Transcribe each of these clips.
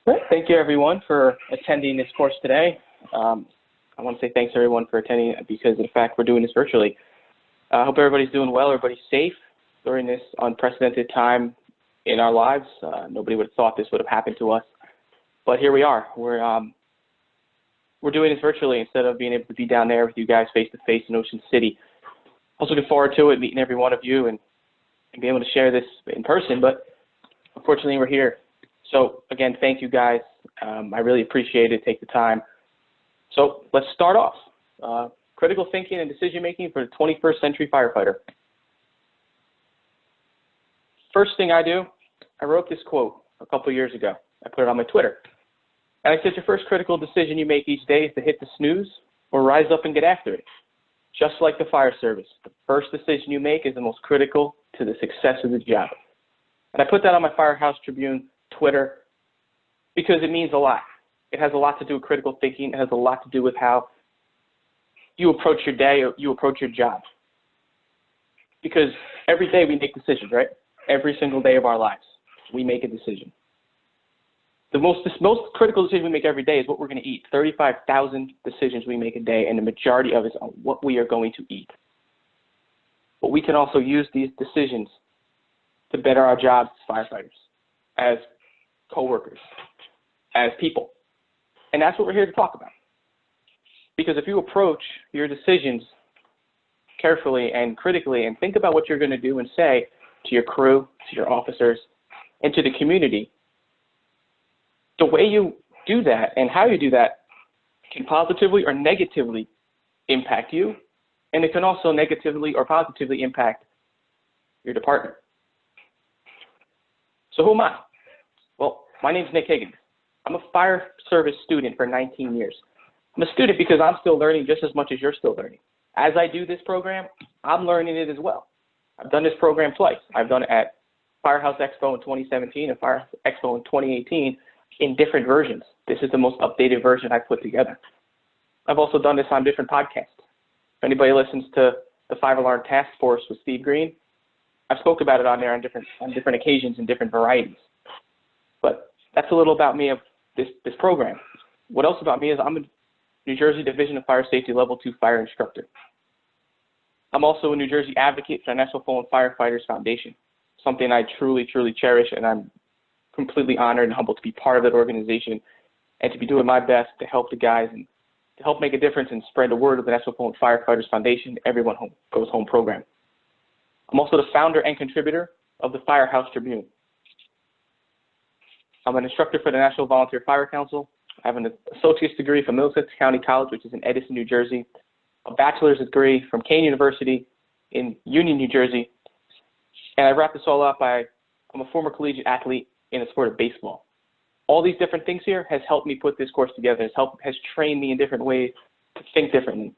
Well, thank you everyone for attending this course today. I want to say thanks everyone for attending because of the fact we're doing this virtually. I hope everybody's doing well, everybody's safe during this unprecedented time in our lives. Nobody would have thought this would have happened to us, but here we are. We're doing this virtually instead of being able to be down there with you guys face to face in Ocean City. I was looking forward to it, meeting every one of you and being able to share this in person, but unfortunately we're here. So again, thank you guys. I really appreciate it. Take the time. So let's start off. Critical thinking and decision making for the 21st century firefighter. First thing I do, I wrote this quote a couple years ago. I put it on my Twitter. And I said, your first critical decision you make each day is to hit the snooze or rise up and get after it. Just like the fire service, the first decision you make is the most critical to the success of the job. And I put that on my Firehouse Tribune Twitter because it means a lot. It has a lot to do with critical thinking. It has a lot to do with how you approach your day or you approach your job. Because every day we make decisions, right? Every single day of our lives, we make a decision. The most critical decision we make every day is what we're going to eat. 35,000 decisions we make a day, and the majority of it is on what we are going to eat. But we can also use these decisions to better our jobs as firefighters, as coworkers, as people. And that's what we're here to talk about. Because if you approach your decisions carefully and critically and think about what you're going to do and say to your crew, to your officers, and to the community, the way you do that and how you do that can positively or negatively impact you, and it can also negatively or positively impact your department. So who am I? Well, my name's Nick Higgins. I'm a fire service student for 19 years. I'm a student because I'm still learning just as much as you're still learning. As I do this program, I'm learning it as well. I've done this program twice. I've done it at Firehouse Expo in 2017 and Firehouse Expo in 2018 in different versions. This is the most updated version I've put together. I've also done this on different podcasts. If anybody listens to the 5-Alarm Task Force with Steve Green, I've spoke about it on there on different occasions and different varieties. But that's a little about me of this program. What else about me is I'm a New Jersey Division of Fire Safety Level 2 fire instructor. I'm also a New Jersey advocate for the National Fallen Firefighters Foundation, something I truly, truly cherish, and I'm completely honored and humbled to be part of that organization and to be doing my best to help the guys and to help make a difference and spread the word of the National Fallen Firefighters Foundation, Everyone Home Goes Home program. I'm also the founder and contributor of the Firehouse Tribune. I'm an instructor for the National Volunteer Fire Council. I have an associate's degree from Middlesex County College, which is in Edison, New Jersey, a bachelor's degree from Kane University in Union, New Jersey. And I wrap this all up by, I'm a former collegiate athlete in the sport of baseball. All these different things here has helped me put this course together, has trained me in different ways to think differently.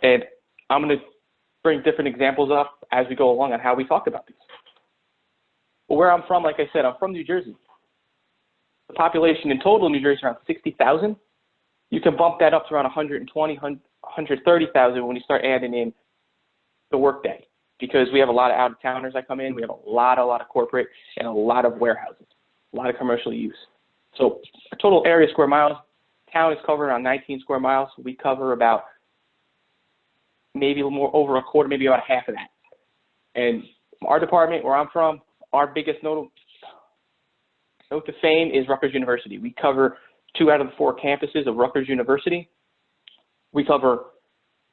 And I'm going to bring different examples up as we go along on how we talk about these. But where I'm from, like I said, I'm from New Jersey. The population in total in New Jersey is around 60,000. You can bump that up to around 120, 130,000 when you start adding in the workday, because we have a lot of out-of-towners that come in. We have a lot of corporate and a lot of warehouses, a lot of commercial use. So our total area square miles, town is covered around 19 square miles. We cover about maybe a little more, over a quarter, maybe about half of that. And our department, where I'm from, our biggest note to fame is Rutgers University. We cover 2 out of the 4 campuses of Rutgers University. We cover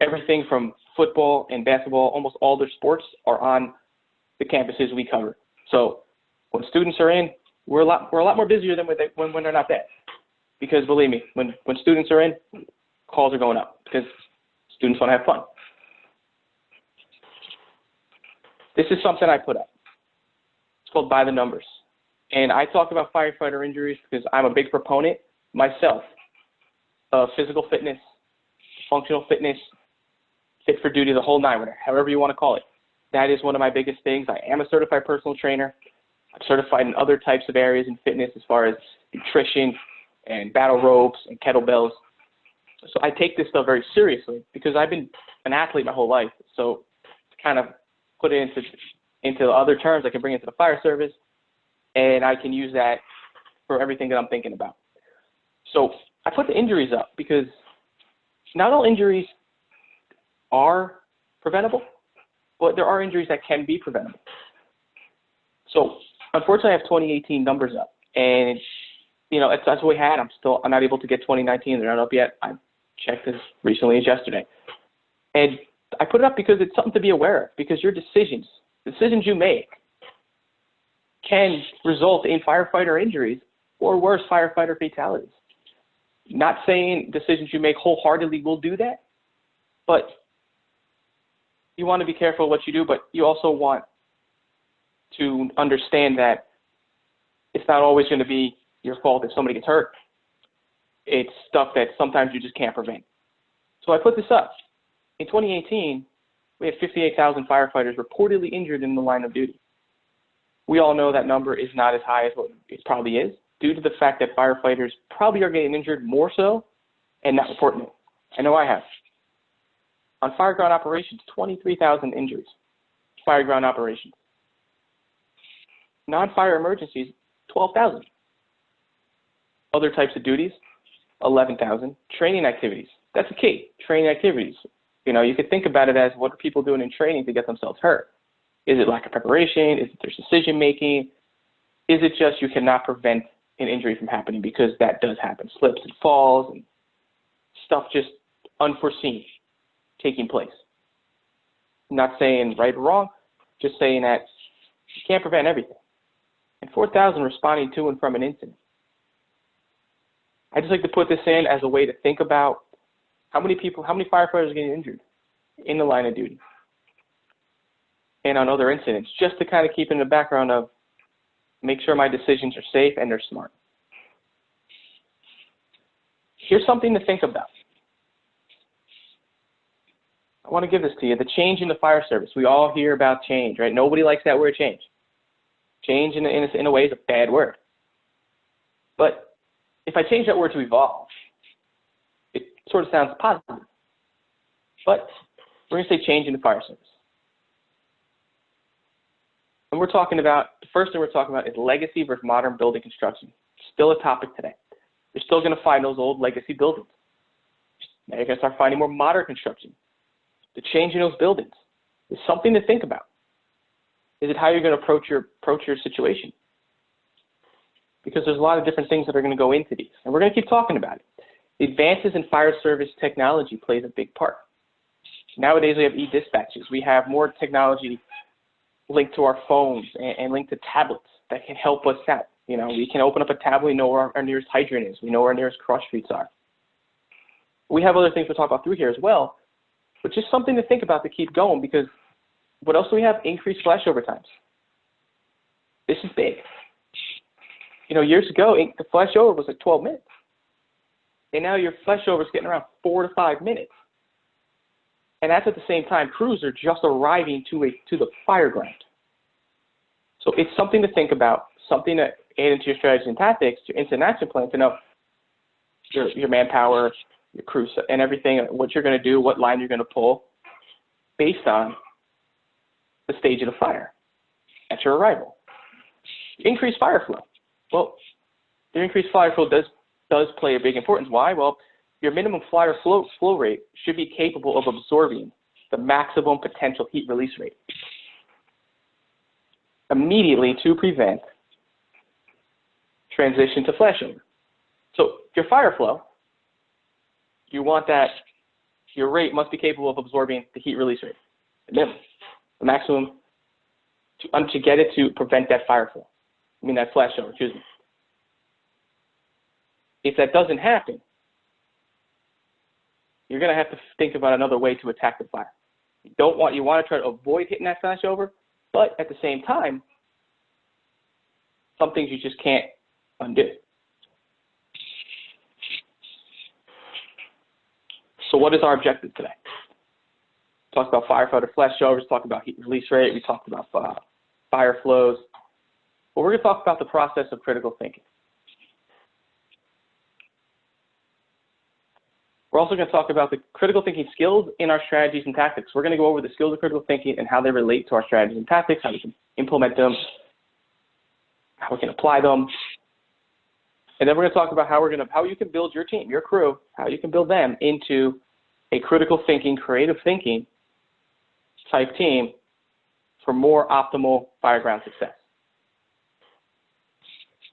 everything from football and basketball. Almost all their sports are on the campuses we cover. So when students are in, we're a lot more busier than when they're not there. Because believe me, when students are in, calls are going up because students want to have fun. This is something I put up. It's called By the Numbers. And I talk about firefighter injuries because I'm a big proponent myself of physical fitness, functional fitness, fit for duty, the whole nine, however you want to call it. That is one of my biggest things. I am a certified personal trainer. I'm certified in other types of areas in fitness as far as nutrition and battle ropes and kettlebells. So I take this stuff very seriously because I've been an athlete my whole life. So to kind of put it into other terms, I can bring it to the fire service, and I can use that for everything that I'm thinking about. So I put the injuries up because not all injuries are preventable, but there are injuries that can be preventable. So unfortunately, I have 2018 numbers up, and that's what we had. I'm not able to get 2019. They're not up yet. I checked as recently as yesterday, and I put it up because it's something to be aware of. Because your decisions you make, can result in firefighter injuries or worse, firefighter fatalities. Not saying decisions you make wholeheartedly will do that, but you want to be careful what you do, but you also want to understand that it's not always going to be your fault if somebody gets hurt. It's stuff that sometimes you just can't prevent. So I put this up. In 2018, we had 58,000 firefighters reportedly injured in the line of duty. We all know that number is not as high as what it probably is, due to the fact that firefighters probably are getting injured more so and not reporting it. I know I have. On fireground operations, 23,000 injuries. Fireground operations. Non-fire emergencies, 12,000. Other types of duties, 11,000. Training activities. That's the key. Training activities. You could think about it as, what are people doing in training to get themselves hurt? Is it lack of preparation? Is it their decision making? Is it just you cannot prevent an injury from happening, because that does happen? Slips and falls and stuff just unforeseen taking place. I'm not saying right or wrong, just saying that you can't prevent everything. And 4,000 responding to and from an incident. I just like to put this in as a way to think about how many firefighters are getting injured in the line of duty and on other incidents, just to kind of keep in the background of make sure my decisions are safe and they're smart. Here's something to think about. I want to give this to you. The change in the fire service. We all hear about change, right? Nobody likes that word change. Change in a way is a bad word. But if I change that word to evolve, it sort of sounds positive. But we're going to say change in the fire service. And the first thing we're talking about is legacy versus modern building construction. Still a topic today. You're still going to find those old legacy buildings. Now you're going to start finding more modern construction. The change in those buildings is something to think about. Is it how you're going to approach your situation? Because there's a lot of different things that are going to go into these, and we're going to keep talking about it. The advances in fire service technology plays a big part. Nowadays we have e-dispatches. We have more technology linked to our phones and linked to tablets that can help us out. We can open up a tablet, we know where our nearest hydrant is, we know where our nearest cross streets are. We have other things we'll talk about through here as well, but just something to think about to keep going, because what else do we have? Increased flashover times. This is big. Years ago, the flashover was like 12 minutes. And now your flashover is getting around 4 to 5 minutes. And that's at the same time crews are just arriving to the fire ground. So it's something to think about, something to add into your strategies and tactics, your incident action plan, to know your manpower, your crew, and everything, what you're going to do, what line you're going to pull, based on the stage of the fire at your arrival. Increased fire flow. Well, the increased fire flow does play a big importance. Why? Well, your minimum fire flow rate should be capable of absorbing the maximum potential heat release rate immediately to prevent transition to flashover. So your fire flow, you want that your rate must be capable of absorbing the heat release rate, the maximum, to get it to prevent that fire flow. That flashover, excuse me. If that doesn't happen, you're going to have to think about another way to attack the fire. You want to try to avoid hitting that flashover, but at the same time, some things you just can't undo. So what is our objective today? We talked about firefighter flashovers, talked about heat release rate, we talked about fire flows. Well, we're going to talk about the process of critical thinking. We're also going to talk about the critical thinking skills in our strategies and tactics. We're going to go over the skills of critical thinking and how they relate to our strategies and tactics, how we can implement them, how we can apply them. And then we're going to talk about how you can build your team, your crew, how you can build them into a critical thinking, creative thinking type team for more optimal fireground success.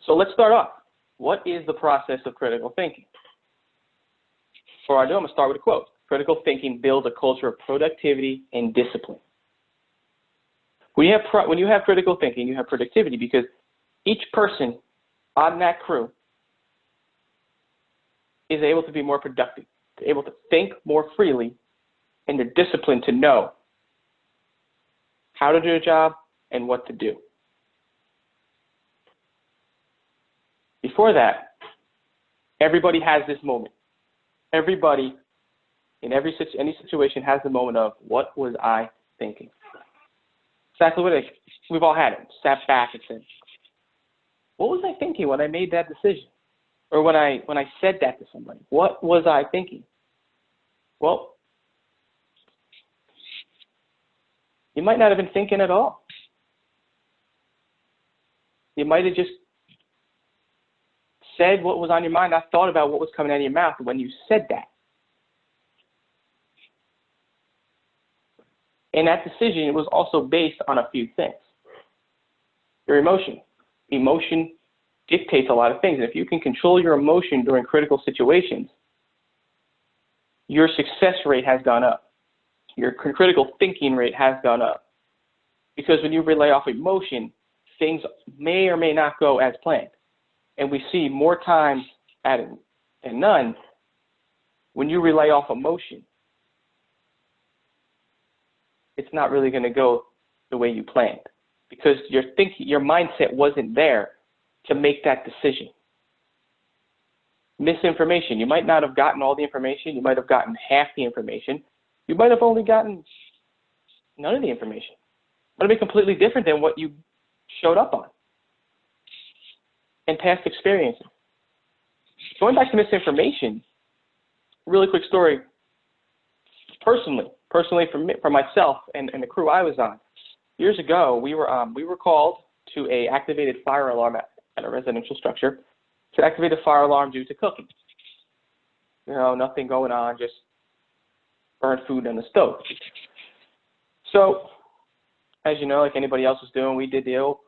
So let's start off. What is the process of critical thinking? Before I do, I'm going to start with a quote. Critical thinking builds a culture of productivity and discipline. When you have critical thinking, you have productivity because each person on that crew is able to be more productive, able to think more freely, and they're disciplined to know how to do a job and what to do. Before that, everybody has this moment. Everybody in any situation has the moment of, what was I thinking? Exactly what we've all had it. Sat back and said, what was I thinking when I made that decision? Or when I said that to somebody? What was I thinking? Well, you might not have been thinking at all. You might have just said what was on your mind, not thought about what was coming out of your mouth when you said that. And that decision was also based on a few things. Your emotion. Emotion dictates a lot of things. And if you can control your emotion during critical situations, your success rate has gone up. Your critical thinking rate has gone up. Because when you rely off emotion, things may or may not go as planned. And we see more times than none when you rely off emotion, it's not really going to go the way you planned because your mindset wasn't there to make that decision. Misinformation. You might not have gotten all the information. You might have gotten half the information. You might have only gotten none of the information. It might be completely different than what you showed up on. And past experiences. Going back to misinformation, really quick story. Personally for myself and the crew I was on, years ago we were called to a activated fire alarm at a residential structure to activate a fire alarm due to cooking. You know, nothing going on, just burnt food on the stove. So, as you know, like anybody else was doing, we did the old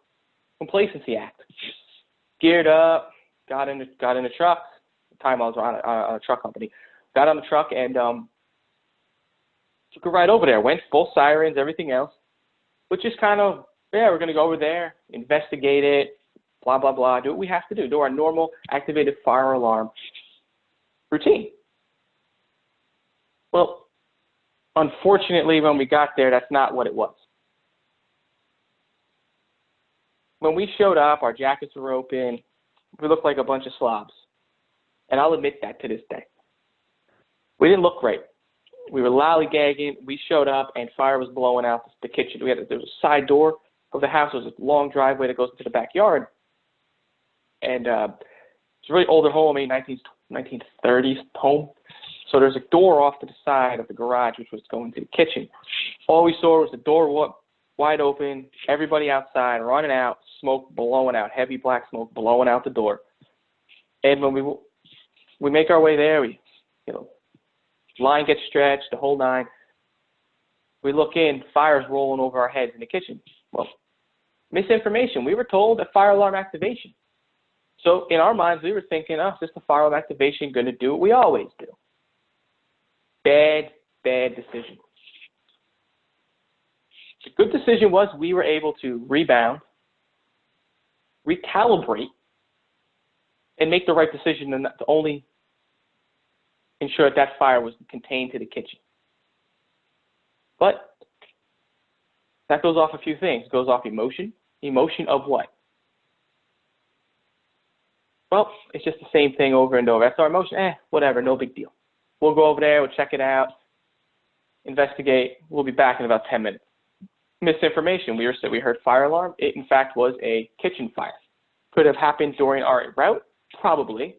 complacency act. Geared up, got in the truck. The time I was on a truck company. Got on the truck and took a ride over there. Went full sirens, everything else. But just kind of, we're going to go over there, investigate it, blah, blah, blah. Do what we have to do our normal activated fire alarm routine. Well, unfortunately, when we got there, that's not what it was. When we showed up, our jackets were open. We looked like a bunch of slobs. And I'll admit that to this day. We didn't look great. We were lollygagging. We showed up, and fire was blowing out the kitchen. There was a side door of the house. There was a long driveway that goes into the backyard. And it's a really older home, 1930s home. So there's a door off to the side of the garage, which was going to the kitchen. All we saw was the door wide open, everybody outside, running out, smoke blowing out, heavy black smoke blowing out the door. And when we make our way there, line gets stretched, the whole nine. We look in, fire's rolling over our heads in the kitchen. Well, misinformation. We were told that fire alarm activation. So in our minds, we were thinking, is just the fire alarm activation going to do what we always do? Bad decision. The good decision was we were able to rebound, recalibrate, and make the right decision and to only ensure that fire was contained to the kitchen. But that goes off a few things. It goes off emotion. Emotion of what? Well, it's just the same thing over and over. That's our emotion. Whatever, no big deal. We'll go over there, we'll check it out, investigate. We'll be back in about 10 minutes. Misinformation. We heard fire alarm. It, in fact, was a kitchen fire. Could have happened during our route? Probably.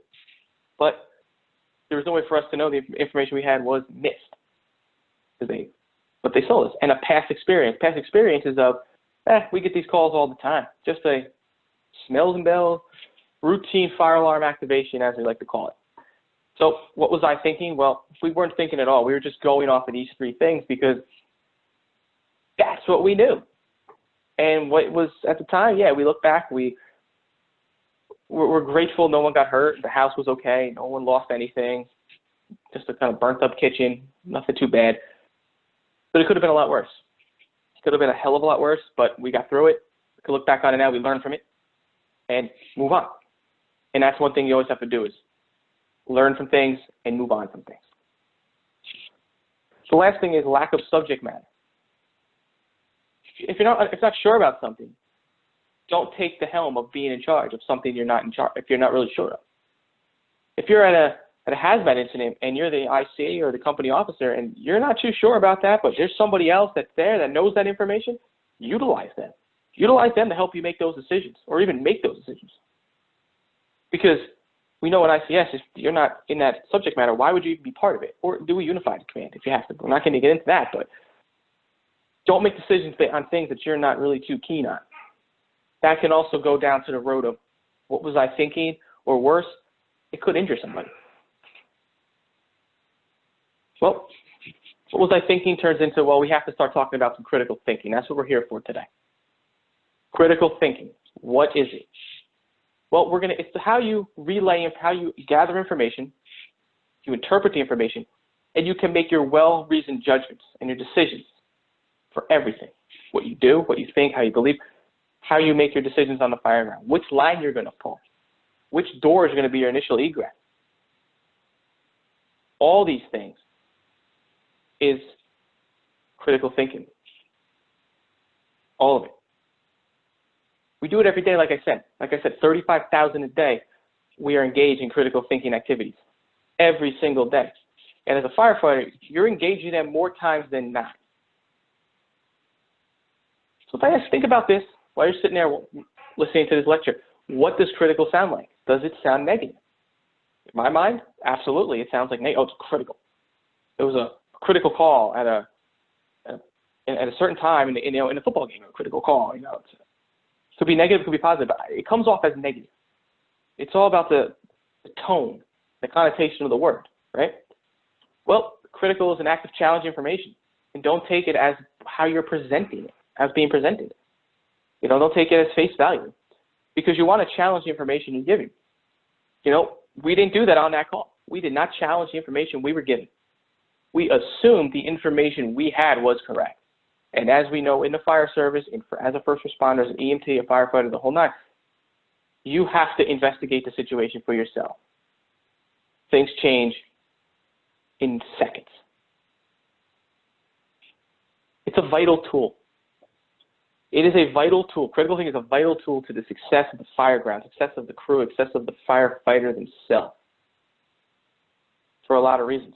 But there was no way for us to know the information we had was missed. But they sold us. And a past experience. Past experiences of, we get these calls all the time. Just smells and bells. routine fire alarm activation, as we like to call it. So what was I thinking? Well, if we weren't thinking at all, we were just going off of these three things because that's what we knew. And what was at the time, yeah, we look back, we're grateful no one got hurt. The house was okay. No one lost anything. Just a kind of burnt up kitchen. Nothing too bad. But it could have been a lot worse. It could have been a hell of a lot worse, but we got through it. We can look back on it now. We learned from it and move on. And that's one thing you always have to do is learn from things and move on from things. The last thing is lack of subject matter. If you're not sure about something, don't take the helm of being in charge of something you're not in charge, if you're not really sure of. If you're at a hazmat incident and you're the IC or the company officer and you're not too sure about that, but there's somebody else that's there that knows that information, utilize them. Utilize them to help you make those decisions or even make those decisions. Because we know in ICS, if you're not in that subject matter, why would you even be part of it? Or do a unified command if you have to. We're not going to get into that, but don't make decisions on things that you're not really too keen on. That can also go down to the road of what was I thinking, or worse, it could injure somebody. Well, what was I thinking turns into, well, we have to start talking about some critical thinking. That's what we're here for today. Critical thinking. What is it? Well, it's how you relay, how you gather information, you interpret the information, and you can make your well-reasoned judgments and your decisions for everything. What you do, what you think, how you believe, how you make your decisions on the fire ground, which line you're going to pull, which door is going to be your initial egress. All these things is critical thinking. All of it. We do it every day, like I said. 35,000 a day, we are engaged in critical thinking activities every single day. And as a firefighter, you're engaged in them more times than not. So if I just think about this while you're sitting there listening to this lecture, what does critical sound like? Does it sound negative? In my mind, absolutely. It sounds like, oh, it's critical. It was a critical call at a certain time in a football game, a critical call. It could be negative, it could be positive, but it comes off as negative. It's all about the tone, the connotation of the word, right? Well, critical is an act of challenging information, and don't take it as how you're presenting it, as being presented. Don't take it as face value, because you want to challenge the information you're giving. We didn't do that on that call. We did not challenge the information we were given. We assumed the information we had was correct. And as we know in the fire service, as a first responder, as an EMT, a firefighter, the whole nine, you have to investigate the situation for yourself. Things change in seconds. It's a vital tool. It is a vital tool. Critical thinking is a vital tool to the success of the fire ground, success of the crew, success of the firefighter themselves, for a lot of reasons.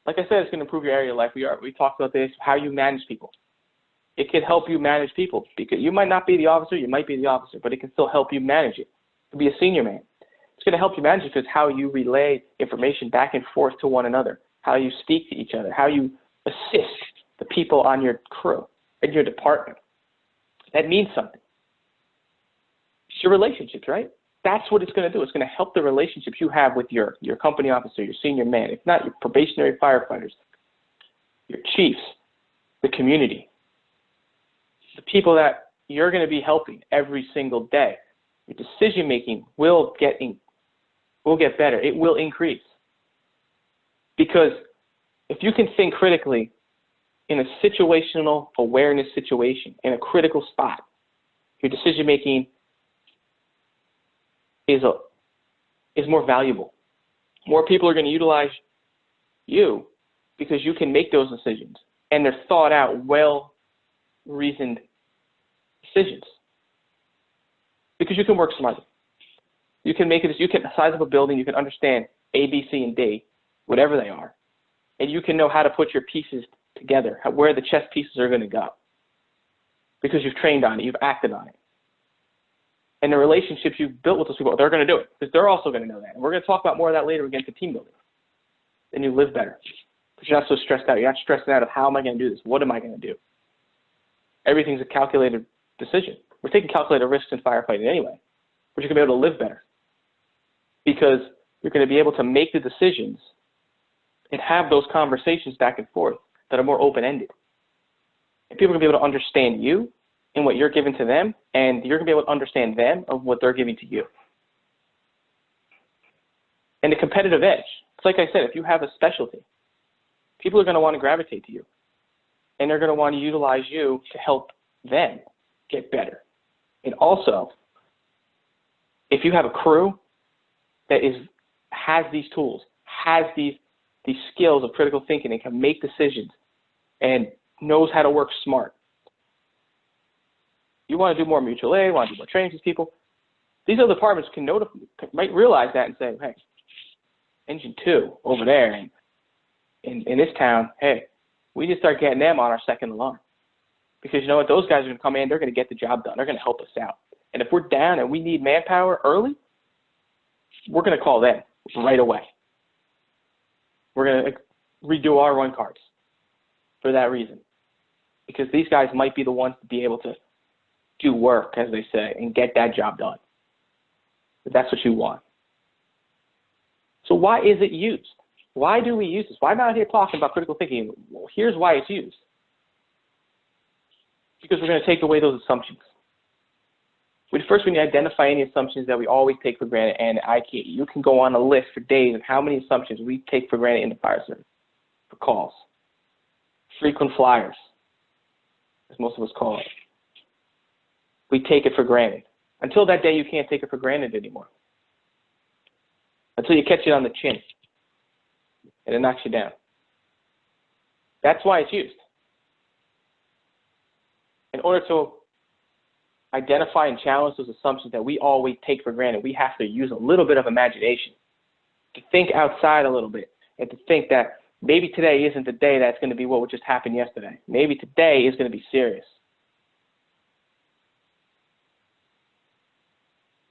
Like I said, it's going to improve your area of life. We talked about this, how you manage people. It can help you manage people, because you might not be the officer, you might be the officer, but it can still help you manage it. To be a senior man, it's going to help you manage it because how you relay information back and forth to one another, how you speak to each other, how you assist the people on your crew and your department. That means something. It's your relationships, right? That's what it's going to do. It's going to help the relationships you have with your company officer, your senior man, if not your probationary firefighters, your chiefs, the community, the people that you're going to be helping every single day. Your decision making will get better. It will increase. Because if you can think critically in a situational awareness situation, in a critical spot, your decision making is more valuable. More people are going to utilize you because you can make those decisions, and they're thought out, well-reasoned decisions. Because you can work smartly. You can make it, you can size up a building, you can understand A, B, C, and D, whatever they are, and you can know how to put your pieces together, where the chess pieces are going to go, because you've trained on it, you've acted on it. And the relationships you've built with those people, they're going to do it, because they're also going to know that. And we're going to talk about more of that later when we get to team building. Then you live better, because you're not so stressed out. You're not stressed out of how am I going to do this? What am I going to do? Everything's a calculated decision. We're taking calculated risks in firefighting anyway. but you're going to be able to live better because you're going to be able to make the decisions and have those conversations back and forth that are more open-ended. And people are going to be able to understand you and what you're giving to them, and you're going to be able to understand them of what they're giving to you. And the competitive edge. It's like I said, if you have a specialty, people are going to want to gravitate to you, and they're going to want to utilize you to help them get better. And also, if you have a crew that has these tools, has these skills of critical thinking and can make decisions and knows how to work smart, you want to do more mutual aid, want to do more training with people, these other departments might realize that and say, hey, Engine 2 over there in this town, hey, we need to start getting them on our second alarm. Because you know what? Those guys are going to come in, they're going to get the job done. They're going to help us out. And if we're down and we need manpower early, we're going to call them right away. We're going to redo our run cards for that reason. Because these guys might be the ones to be able to do work, as they say, and get that job done. But that's what you want. So why is it used? Why do we use this? Why am I out here talking about critical thinking? Well, here's why it's used. Because we're going to take away those assumptions. First, we need to identify any assumptions that we always take for granted, and you can go on a list for days of how many assumptions we take for granted in the fire service for calls. Frequent flyers, as most of us call it. We take it for granted. Until that day, you can't take it for granted anymore. Until you catch it on the chin, and it knocks you down. That's why it's used. In order to identify and challenge those assumptions that we always take for granted, we have to use a little bit of imagination to think outside a little bit and to think that maybe today isn't the day that's going to be what just happened yesterday. Maybe today is going to be serious.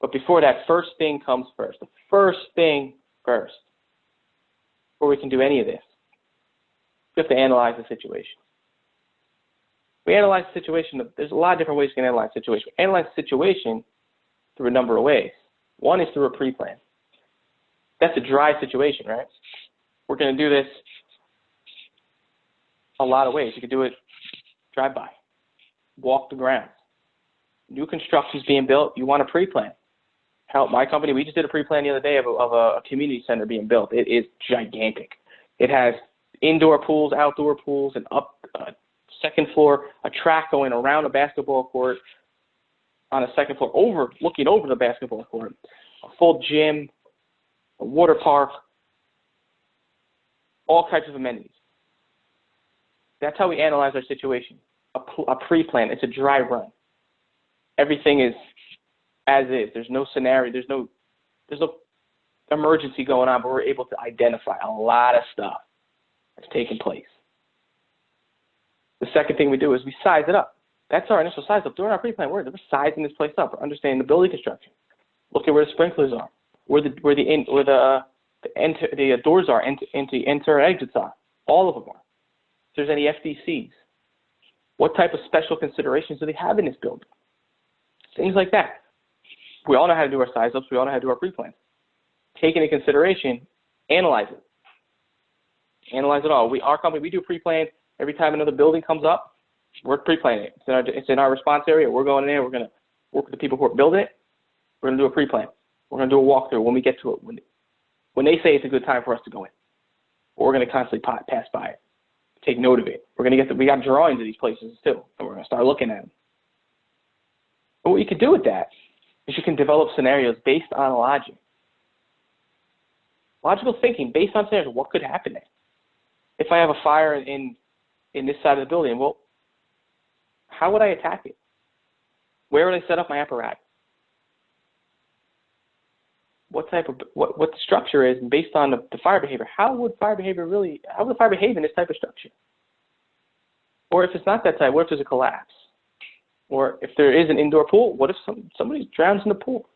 But before that, first thing comes first. The first thing first. Before we can do any of this, we have to analyze the situation. We analyze the situation. There's a lot of different ways you can analyze the situation. We analyze the situation through a number of ways. One is through a pre-plan. That's a dry situation, right? We're going to do this a lot of ways. You could do it drive-by, walk the grounds. New construction's being built, you want a pre-plan. Help my company, we just did a pre-plan the other day of a community center being built. It is gigantic. It has indoor pools, outdoor pools, and up second floor, a track going around a basketball court on a second floor, looking over the basketball court, a full gym, a water park, all types of amenities. That's how we analyze our situation. A pre-plan. It's a dry run. Everything is as is. There's no scenario. There's no emergency going on, but we're able to identify a lot of stuff that's taking place. The second thing we do is we size it up. That's our initial size up. During our pre-plan, we're sizing this place up. We're understanding the building construction. Look at where the sprinklers are, where the doors are, enter and exits are. All of them are. If there's any FDCs, what type of special considerations do they have in this building? Things like that. We all know how to do our size ups. We all know how to do our pre-plans. Take into consideration, analyze it. Analyze it all. Our company, we do pre-plan. Every time another building comes up, we're pre-planning it. It's in our response area. We're going in there. We're going to work with the people who are building it. We're going to do a pre-plan. We're going to do a walkthrough when we get to it. When they say it's a good time for us to go in, we're going to constantly pass by it, take note of it. We got drawings of these places too, and we're going to start looking at them. But what you can do with that is you can develop scenarios based on logic. Logical thinking based on scenarios. What could happen there? If I have a fire in this side of the building, well, how would I attack it? Where would I set up my apparatus? What the structure is, and based on the fire behavior, how would fire behave in this type of structure? Or if it's not that type, what if there's a collapse? Or if there is an indoor pool, what if somebody drowns in the pool?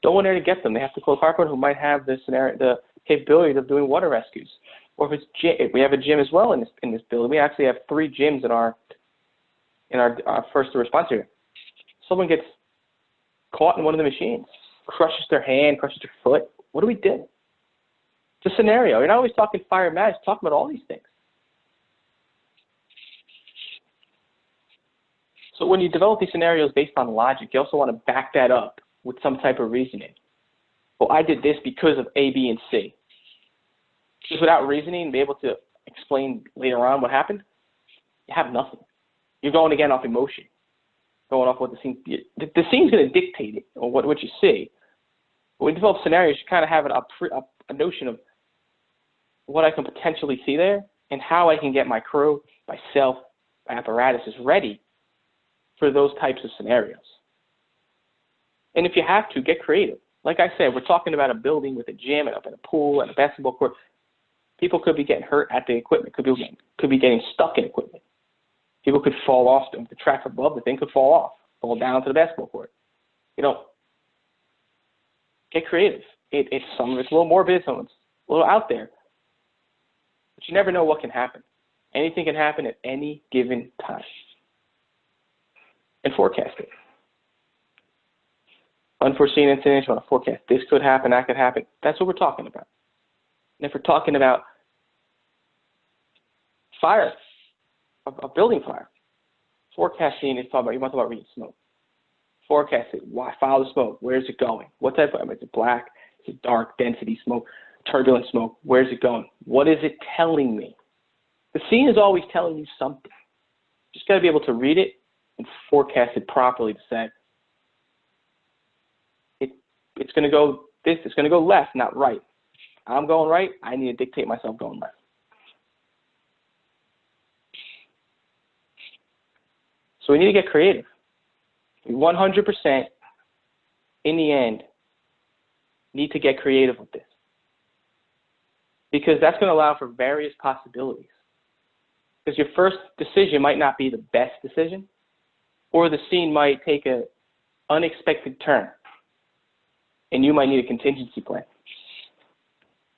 No one there to get them. They have to call a firefighter who might have the capability of doing water rescues. Or if we have a gym as well in this building. We actually have 3 gyms in our first response area. Someone gets caught in one of the machines, crushes their hand, crushes their foot. What do we do? It's a scenario. You're not always talking fire magic, you're talking about all these things. So when you develop these scenarios based on logic, you also want to back that up with some type of reasoning. Well, I did this because of A, B, and C. Just without reasoning and be able to explain later on what happened, you have nothing. You're going again off emotion, going off what the scene. The scene's going to dictate it or what you see. But when you develop scenarios, you kind of have a notion of what I can potentially see there and how I can get my crew, myself, my apparatuses ready for those types of scenarios. And if you have to, get creative. Like I said, we're talking about a building with a gym and a pool and a basketball court. People could be getting hurt at the equipment, could be getting stuck in equipment. People could fall off the track above, the thing could fall down to the basketball court. Get creative. It's a little morbid, some it's a little out there. But you never know what can happen. Anything can happen at any given time. And forecast it. Unforeseen incidents, you want to forecast this could happen, that could happen. That's what we're talking about. And if we're talking about fire, a building fire, forecasting is talking about, you want to talk about reading smoke. Forecast it. Why? Follow the smoke. Where's it going? What type of, is it black? Is it dark, density smoke, turbulent smoke? Where's it going? What is it telling me? The scene is always telling you something. Just got to be able to read it and forecast it properly to say, it's going to go this, it's going to go left, not right. I'm going right, I need to dictate myself going left. So we need to get creative. 100% in the end need to get creative with this. Because that's going to allow for various possibilities. Because your first decision might not be the best decision, or the scene might take an unexpected turn. And you might need a contingency plan.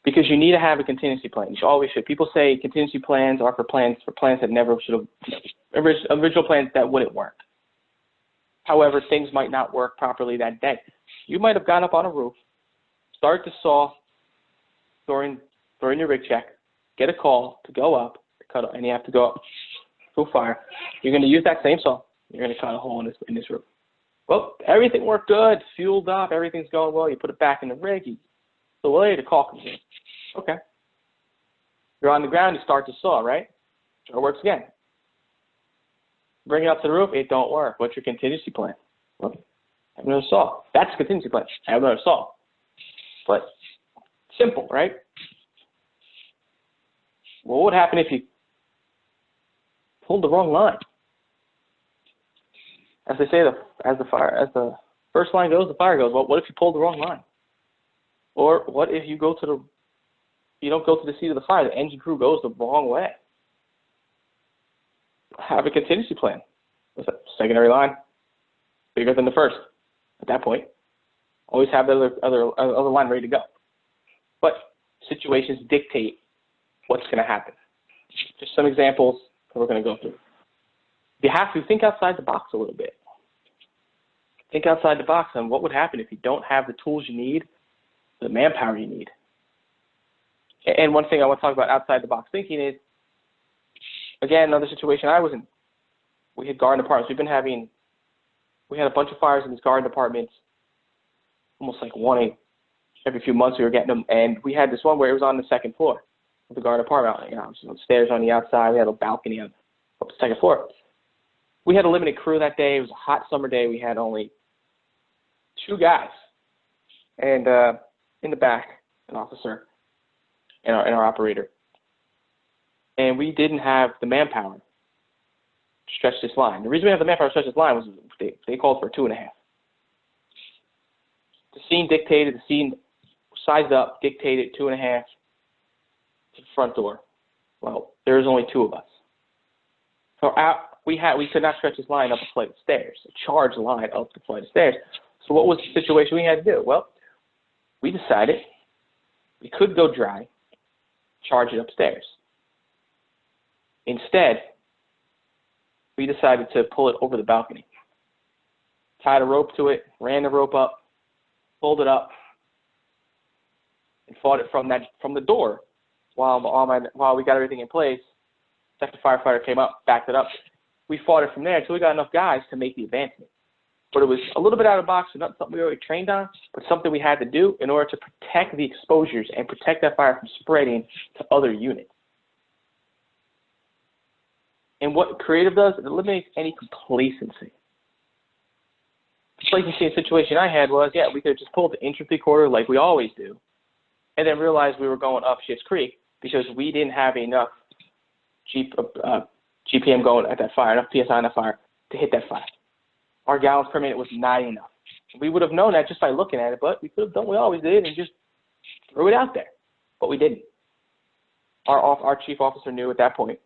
Because you need to have a contingency plan. You always should. People say contingency plans are for plans that never should have, original plans that wouldn't work. However, things might not work properly that day. You might have gone up on a roof, start to saw during your rig check, get a call to go up, and you have to go up to a fire. You're going to use that same saw. You're going to cut a hole in this roof. Well, everything worked good, fueled up, everything's going well. You put it back in the rig. So later, the call comes in. Okay. You're on the ground, you start the saw, right? It works again. Bring it up to the roof, it don't work. What's your contingency plan? Well, have another saw. That's a contingency plan. Have another saw. But simple, right? Well, what would happen if you pulled the wrong line? As they say, as the first line goes, the fire goes. Well, what if you pull the wrong line? Or what if you don't go to the seat of the fire? The engine crew goes the wrong way. Have a contingency plan. What's that? Secondary line, bigger than the first. At that point, always have the other line ready to go. But situations dictate what's going to happen. Just some examples that we're going to go through. You have to think outside the box a little bit. Think outside the box on what would happen if you don't have the tools you need, the manpower you need. And one thing I want to talk about outside the box thinking is, again, another situation I was in. We had garden apartments. We had a bunch of fires in these garden apartments, almost like every few months we were getting them. And we had this one where it was on the second floor of the garden apartment. It was stairs on the outside. We had a balcony up the second floor. We had a limited crew that day. It was a hot summer day. We had only 2 guys, and in the back, an officer and our operator. And we didn't have the manpower to stretch this line. The reason we have the manpower to stretch this line was they called for 2.5. The scene sized up, dictated 2.5 to the front door. Well, there was only 2 of us. So we could not stretch this line up a flight of stairs, a charged line up the flight of stairs. So what was the situation we had to do? Well, we decided we could go dry, charge it upstairs. Instead, we decided to pull it over the balcony. tied a rope to it, ran the rope up, pulled it up, and fought it from the door while we got everything in place. Second firefighter came up, backed it up. We fought it from there until we got enough guys to make the advancement. But it was a little bit out of the box, so not something we already trained on, but something we had to do in order to protect the exposures and protect that fire from spreading to other units. And what creative does, it eliminates any complacency. Complacency in the situation I had was, we could have just pulled the inch and three-quarter like we always do, and then realized we were going up Schitt's Creek because we didn't have enough GPM going at that fire, enough PSI on that fire to hit that fire. Our gallons per minute was not enough. We would have known that just by looking at it, but we could have done what we always did and just threw it out there. But we didn't. Our chief officer knew at that point,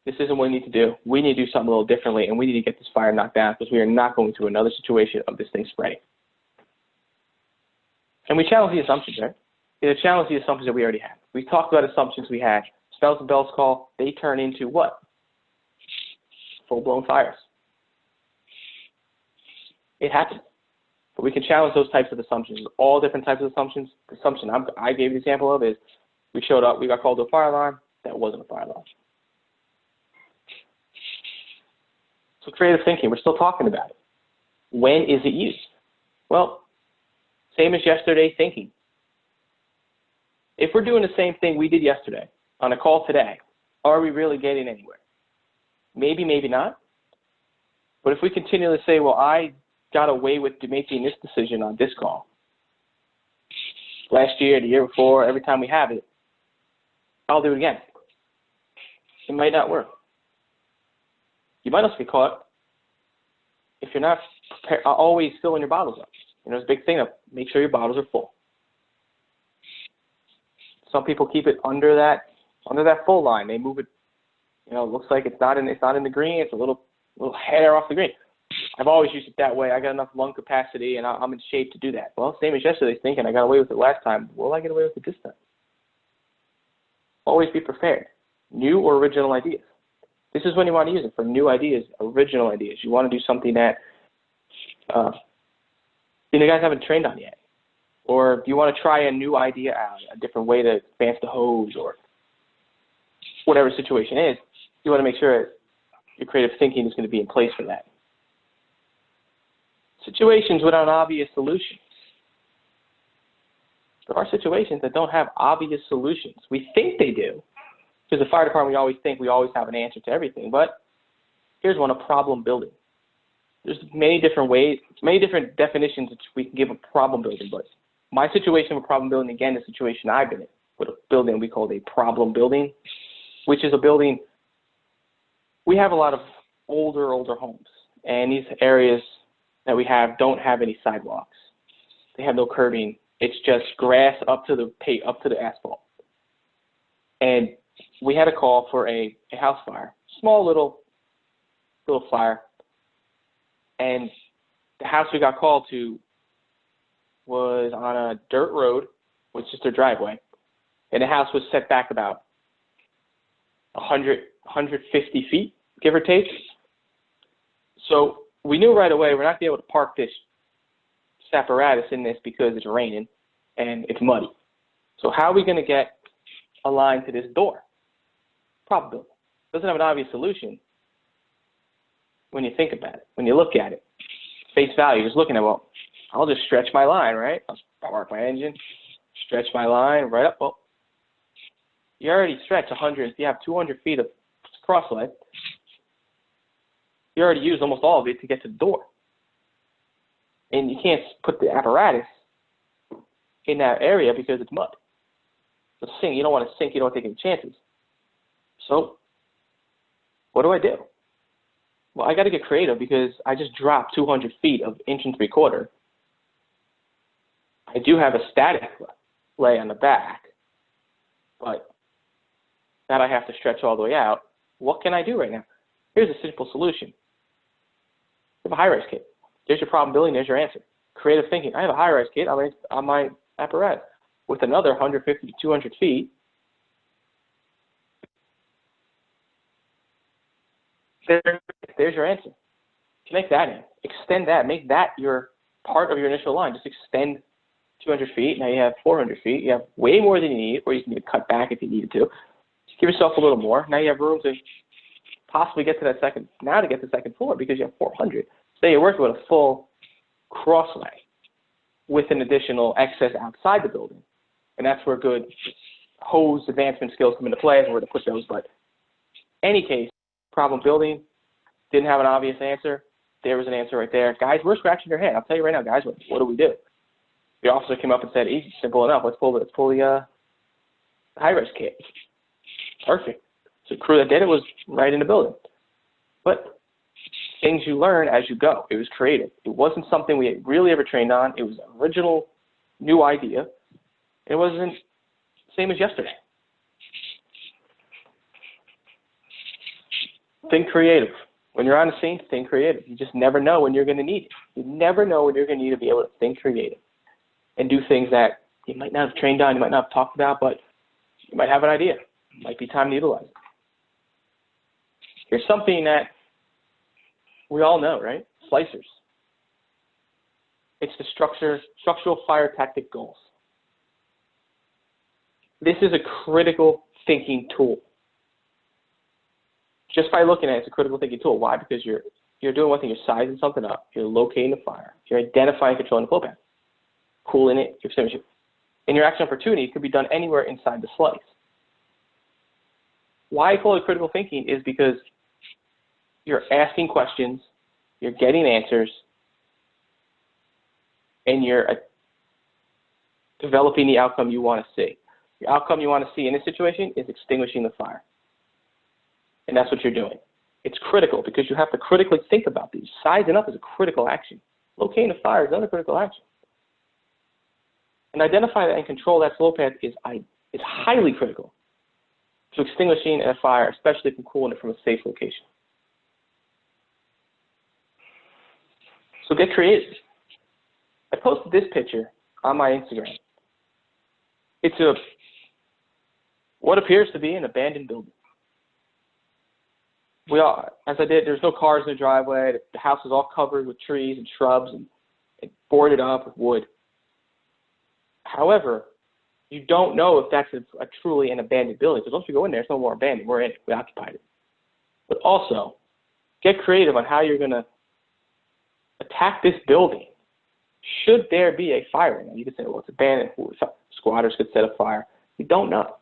this isn't what we need to do. We need to do something a little differently, and we need to get this fire knocked down because we are not going through another situation of this thing spreading. And we challenge the assumptions, right? We challenge the assumptions that we already have. We talked about assumptions we had. Spells and bells call, they turn into what? Full-blown fires. It happens. But we can challenge those types of assumptions. All different types of assumptions. The assumption I gave you an example of is we showed up, we got called to a fire alarm. That wasn't a fire alarm. So creative thinking, we're still talking about it. When is it used? Well, same as yesterday thinking. If we're doing the same thing we did yesterday on a call today, are we really getting anywhere? Maybe, maybe not. But if we continually say, well, I got away with making this decision on this call last year, the year before, every time we have it, I'll do it again. It might not work. You might also be caught if you're not always filling your bottles up. It's a big thing of make sure your bottles are full. Some people keep it under that full line. They move it, it looks like it's not in the green. It's a little hair off the green. I've always used it that way. I got enough lung capacity, and I'm in shape to do that. Well, same as yesterday's thinking. I got away with it last time. Will I get away with it this time? Always be prepared. New or original ideas. This is when you want to use it for new ideas, original ideas. You want to do something that you guys haven't trained on yet. Or you want to try a new idea out, a different way to advance the hose or whatever the situation is. You want to make sure your creative thinking is going to be in place for that. Situations without obvious solutions. There are situations that don't have obvious solutions. We think they do. Because the fire department, we always think we always have an answer to everything. But here's one, a problem building. There's many different ways, many different definitions that we can give a problem building. But my situation with problem building, again, the situation I've been in with a building we call a problem building, which is a building, we have a lot of older homes. And these areas that we have don't have any sidewalks. They have no curbing. It's just grass up to the asphalt. And we had a call for a house fire, small little fire. And the house we got called to was on a dirt road with just a driveway. And the house was set back about 150 feet, give or take. So we knew right away we're not going to be able to park this apparatus in this because it's raining and it's muddy. So how are we going to get a line to this door? Probability. Doesn't have an obvious solution when you think about it, when you look at it. Face value, just looking at, well, I'll just stretch my line, right? I'll park my engine, stretch my line right up. Well, you already stretch 100. If you have 200 feet of crosslet, you already used almost all of it to get to the door. And you can't put the apparatus in that area because it's mud. So sink, you don't want to sink, you don't take any chances. So what do? Well, I got to get creative because I just dropped 200 feet of inch and three-quarter. I do have a static lay on the back, but now I have to stretch all the way out. What can I do right now? Here's a simple solution. You have a high-rise kit. There's your problem building. There's your answer. Creative thinking. I have a high-rise kit on my apparatus with another 150 to 200 feet. There's your answer. Connect that in. Extend that. Make that your part of your initial line. Just extend 200 feet. Now you have 400 feet. You have way more than you need, or you can cut back if you needed to. Just give yourself a little more. Now you have room to possibly get to that second, now to get to the second floor because you have 400. So you're working with a full crosslay with an additional excess outside the building. And that's where good hose advancement skills come into play and where to put those. But any case, problem building, didn't have an obvious answer. There was an answer right there. Guys, we're scratching your head. I'll tell you right now, guys, what do we do? The officer came up and said, easy, simple enough. Let's pull the high-res kit. Perfect. So the crew that did it was right in the building. But things you learn as you go. It was creative. It wasn't something we had really ever trained on. It was an original, new idea. It wasn't the same as yesterday. Think creative. When you're on the scene, think creative. You just never know when you're going to need it. You never know when you're going to need to be able to think creative and do things that you might not have trained on, you might not have talked about, but you might have an idea. It might be time to utilize it. Here's something that we all know, right? Slicers. It's the structural fire tactic goals. This is a critical thinking tool. Just by looking at it, it's a critical thinking tool. Why? Because you're doing one thing, you're sizing something up, you're locating the fire, you're identifying, controlling the flow path, cooling it, you're extinguishing it. And your action opportunity could be done anywhere inside the slice. Why I call it critical thinking is because you're asking questions, you're getting answers, and you're developing the outcome you want to see. The outcome you want to see in this situation is extinguishing the fire. And that's what you're doing. It's critical because you have to critically think about these. Sizing up is a critical action. Locating the fire is another critical action. And identify that and control that flow path is highly critical to extinguishing a fire, especially if you're cooling it from a safe location. So get creative. I posted this picture on my Instagram. It's what appears to be an abandoned building. As I did, there's no cars in the driveway. The house is all covered with trees and shrubs and boarded up with wood. However, you don't know if that's truly an abandoned building, because once you go in there, it's no more abandoned. We're in it. We occupied it. But also, get creative on how you're going to attack this building. Should there be a fire? Now, you could say, well, it's abandoned. Squatters could set a fire. You don't know.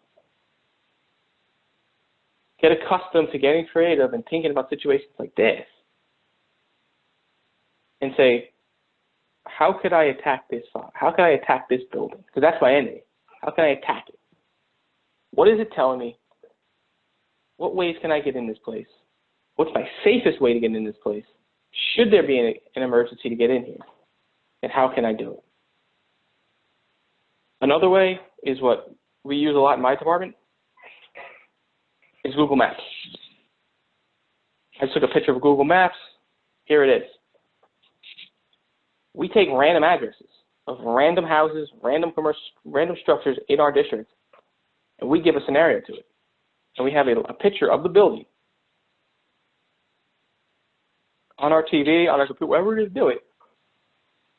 Get accustomed to getting creative and thinking about situations like this and say, how could I attack this fire? How can I attack this building? Because that's my enemy. How can I attack it? What is it telling me? What ways can I get in this place? What's my safest way to get in this place? Should there be an emergency to get in here? And how can I do it? Another way is what we use a lot in my department, is Google Maps. I took a picture of Google Maps. Here it is. We take random addresses of random houses, random structures in our district, and we give a scenario to it. And we have a picture of the building on our TV, on our computer, wherever we're going to do it,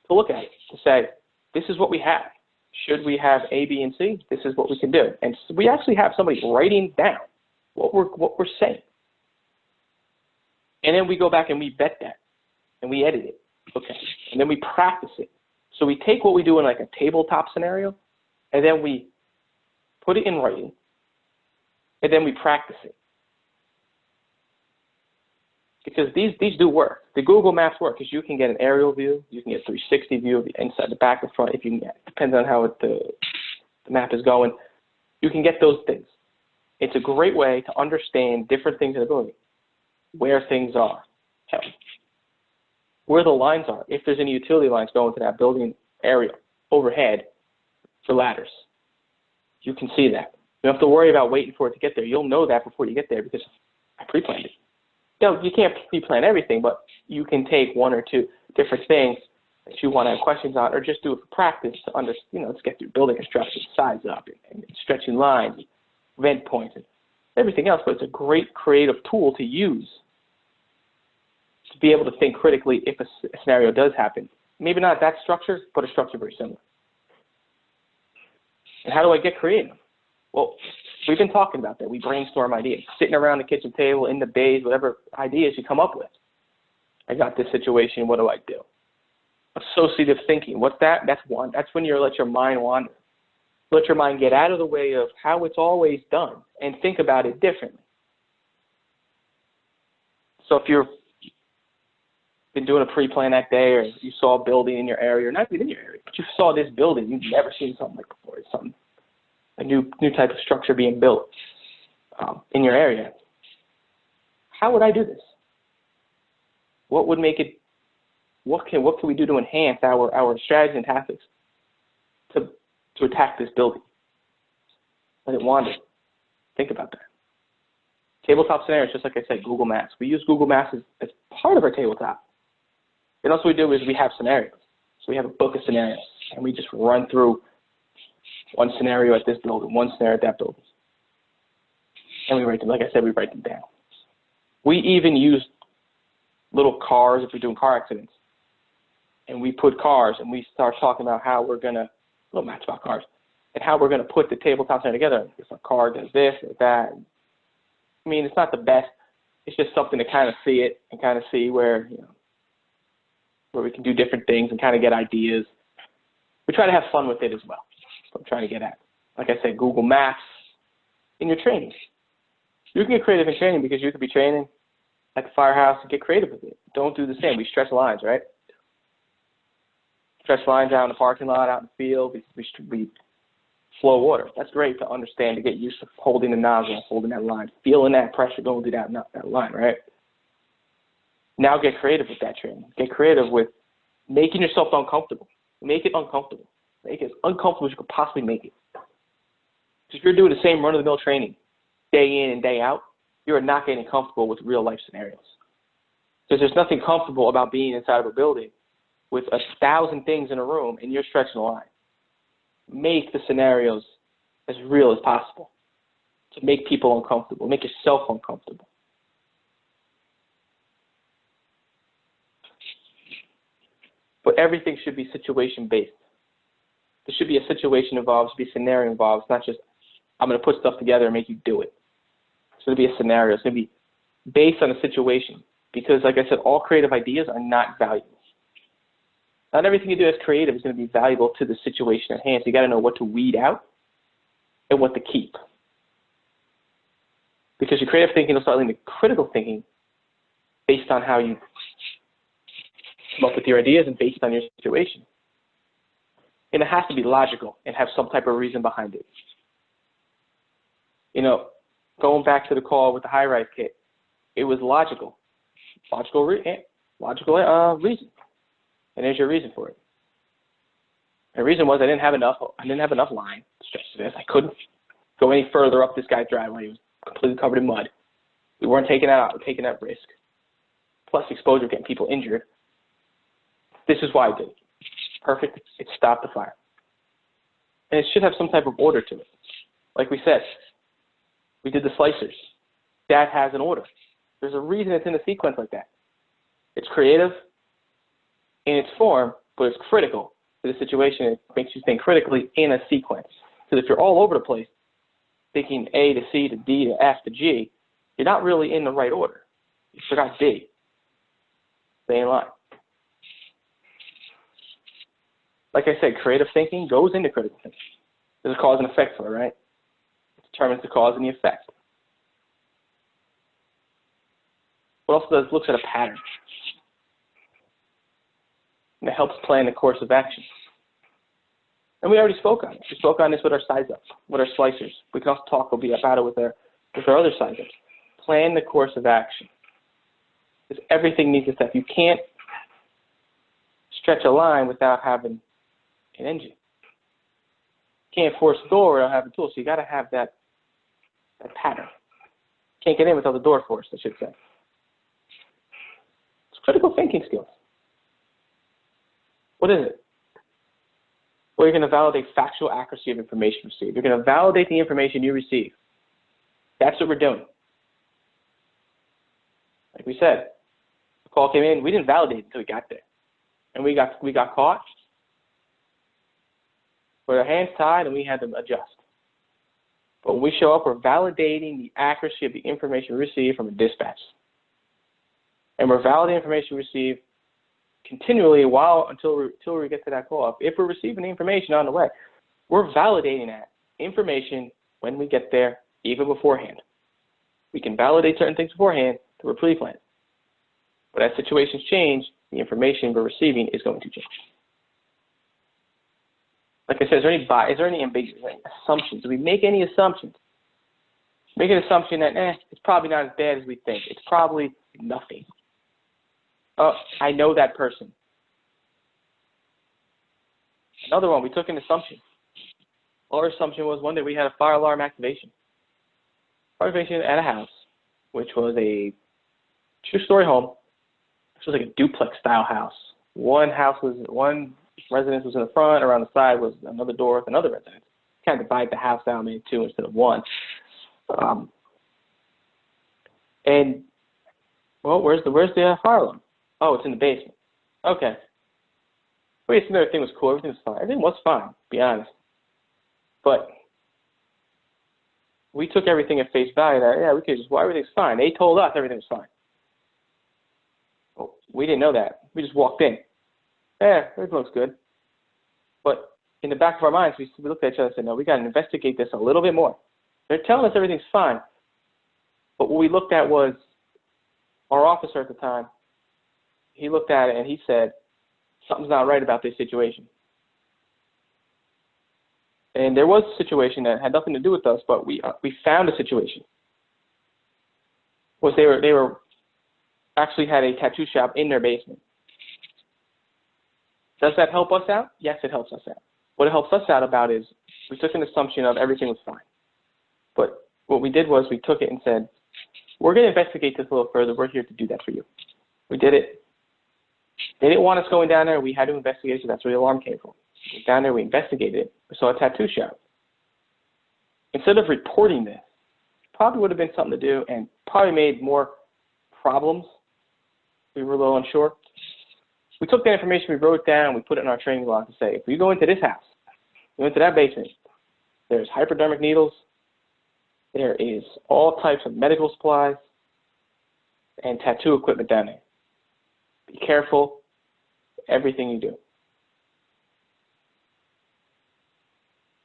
to look at it, to say, this is what we have. Should we have A, B, and C? This is what we can do. And so we actually have somebody writing down what we're saying. And then we go back and we vet that, and we edit it. Okay. And then we practice it. So we take what we do in like a tabletop scenario, and then we put it in writing, and then we practice it. Because these do work. The Google Maps work because you can get an aerial view, you can get a 360 view of the inside, the back, the front, if you can get. Depends on how the map is going. You can get those things. It's a great way to understand different things in the building, where things are, where the lines are, if there's any utility lines going to that building area overhead for ladders. You can see that. You don't have to worry about waiting for it to get there. You'll know that before you get there because I pre-planned it. You can't pre-plan everything, but you can take one or two different things that you want to have questions on, or just do it for practice to understand, let's get through building construction, size up, and stretching lines, vent points, and everything else. But it's a great creative tool to use to be able to think critically if a scenario does happen. Maybe not that structure, but a structure very similar. And how do I get creative? Well, we've been talking about that. We brainstorm ideas, sitting around the kitchen table, in the bays, whatever ideas you come up with. I got this situation, what do I do? Associative thinking, what's that? That's one. That's when you let your mind wander. Let your mind get out of the way of how it's always done and think about it differently. So if you've been doing a pre-plan that day, or you saw a building in your area, or not even in your area, but you saw this building, you've never seen something like before. It's something, a new type of structure being built in your area. How would I do this? What would make it? What can we do to enhance our strategies and tactics to attack this building? Let it wander. Think about that. Tabletop scenarios, just like I said, Google Maps. We use Google Maps as part of our tabletop. And also what we do is we have scenarios. So we have a book of scenarios, and we just run through one scenario at this building, one scenario at that building. And we write them, like I said, we write them down. We even use little cars if we're doing car accidents. And we put cars, and we start talking about how we're going to, little maps about cars, and how we're going to put the tabletop scenario together. If a car does this or that. I mean, it's not the best. It's just something to kind of see it and kind of see where, where we can do different things and kind of get ideas. We try to have fun with it as well. That's what I'm trying to get at. Like I said, Google Maps in your training. You can get creative in training because you could be training at the Firehouse and get creative with it. Don't do the same. We stretch lines, right? Stretch lines out in the parking lot, out in the field. We flow water. That's great to understand, to get used to holding the nozzle, holding that line, feeling that pressure going through that line, right? Now get creative with that training. Get creative with making yourself uncomfortable. Make it uncomfortable. Make it as uncomfortable as you could possibly make it. Because if you're doing the same run-of-the-mill training day in and day out, you are not getting comfortable with real-life scenarios. Because there's nothing comfortable about being inside of a building with 1,000 things in a room and you're stretching a line. Make the scenarios as real as possible to make people uncomfortable, make yourself uncomfortable. But everything should be situation-based. There should be a situation involved, should be a scenario involved. It's not just, I'm going to put stuff together and make you do it. It's going to be a scenario. It's going to be based on a situation. Because, like I said, all creative ideas are not valuable. Not everything you do as creative is going to be valuable to the situation at hand. So you got to know what to weed out and what to keep. Because your creative thinking will start leading to critical thinking based on how you come up with your ideas and based on your situation. And it has to be logical and have some type of reason behind it. Going back to the call with the high-rise kit, it was logical. Logical reason. And there's your reason for it. The reason was I didn't have enough line to stretch to this. I couldn't go any further up this guy's driveway. He was completely covered in mud. We weren't taking that risk. Plus exposure, getting people injured. This is why I did it. Perfect. It stopped the fire. And it should have some type of order to it. Like we said, we did the slicers. That has an order. There's a reason it's in a sequence like that. It's creative in its form, but it's critical to the situation. It makes you think critically in a sequence. Because if you're all over the place, thinking A to C to D to F to G, you're not really in the right order. You forgot D. Stay in line. Like I said, creative thinking goes into critical thinking. There's a cause and effect for it, right? It determines the cause and the effect. What else does? Looks at a pattern. And it helps plan the course of action. And we already spoke on it. We spoke on this with our size-ups, with our slicers. We can also talk about it with our other size-ups. Plan the course of action. Because everything needs a step. You can't stretch a line without having an engine. You can't force a door without having tools. So you got to have that pattern. You can't get in without the door forced, I should say. It's critical thinking skills. What is it? Well, you're going to validate factual accuracy of information received. You're going to validate the information you receive. That's what we're doing. Like we said, Call came in. We didn't validate it until we got there, and we got caught with our hands tied, and we had to adjust. But when we show up, we're validating the accuracy of the information we receive from a dispatch, and we're validating information we receive continually until we get to that call. If we're receiving the information on the way, we're validating that information when we get there, even beforehand. We can validate certain things beforehand through a pre-plan. But as situations change, the information we're receiving is going to change. Like I said, is there any ambiguous assumptions? Do we make any assumptions? Make an assumption that it's probably not as bad as we think. It's probably nothing. Oh, I know that person. Another one, we took an assumption. Our assumption was one day we had a fire alarm activation. Fire activation at a house, which was a 2-story home. This was like a duplex style house. One residence was in the front, around the side was another door with another residence. Kind of divide the house down into 2 instead of 1. And well, where's the fire alarm? Oh, it's in the basement. Okay. Wait, so everything was cool. Everything was fine. Everything was fine, to be honest. But we took everything at face value that, everything's fine. They told us everything was fine. Well, we didn't know that. We just walked in. Everything looks good. But in the back of our minds, we looked at each other and said, no, we got to investigate this a little bit more. They're telling us everything's fine. But what we looked at was our officer at the time. He looked at it and he said, something's not right about this situation. And there was a situation that had nothing to do with us, but we found a situation. Was they were actually had a tattoo shop in their basement. Does that help us out? Yes, it helps us out. What it helps us out about is we took an assumption of everything was fine. But what we did was we took it and said, we're going to investigate this a little further. We're here to do that for you. We did it. They didn't want us going down there. We had to investigate it, so that's where the alarm came from. We went down there, we investigated it. We saw a tattoo shop. Instead of reporting this, probably would have been something to do and probably made more problems. We were a little unsure. We took that information, we wrote it down, we put it in our training log to say, if you go into this house, go into that basement, there's hypodermic needles, there is all types of medical supplies, and tattoo equipment down there. Be careful, everything you do.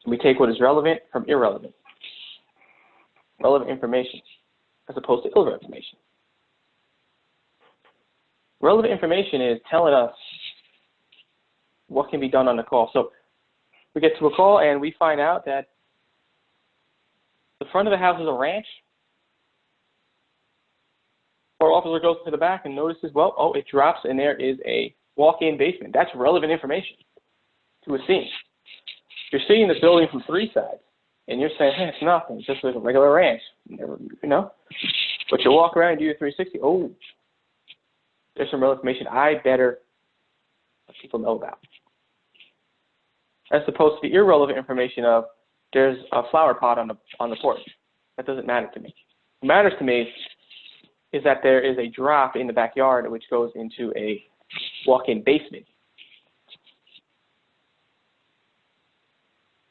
So we take what is relevant from irrelevant. Relevant information, as opposed to irrelevant information. Relevant information is telling us what can be done on the call. So we get to a call and we find out that the front of the house is a ranch. Our officer goes to the back and notices, it drops and there is a walk-in basement. That's relevant information to a scene. You're seeing the building from 3 sides and you're saying, hey, it's nothing. It's just like a regular ranch. But you walk around and do your 360. Oh, there's some real information I better let people know about. As opposed to the irrelevant information of there's a flower pot on the porch. That doesn't matter to me. What matters to me is that there is a drop in the backyard which goes into a walk-in basement.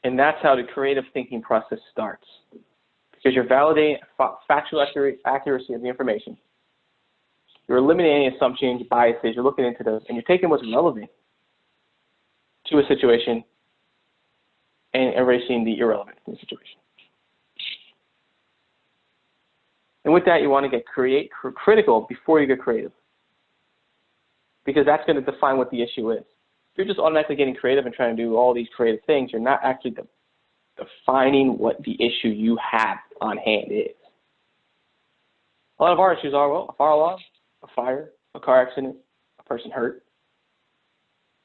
And that's how the creative thinking process starts. Because you're validating factual accuracy of the information. You're eliminating assumptions, biases, you're looking into those, and you're taking what's relevant to a situation and erasing the irrelevant in the situation. And with that, you want to get critical before you get creative. Because that's going to define what the issue is. If you're just automatically getting creative and trying to do all these creative things, you're not actually defining what the issue you have on hand is. A lot of our issues are, a fire alarm, a fire, a car accident, a person hurt.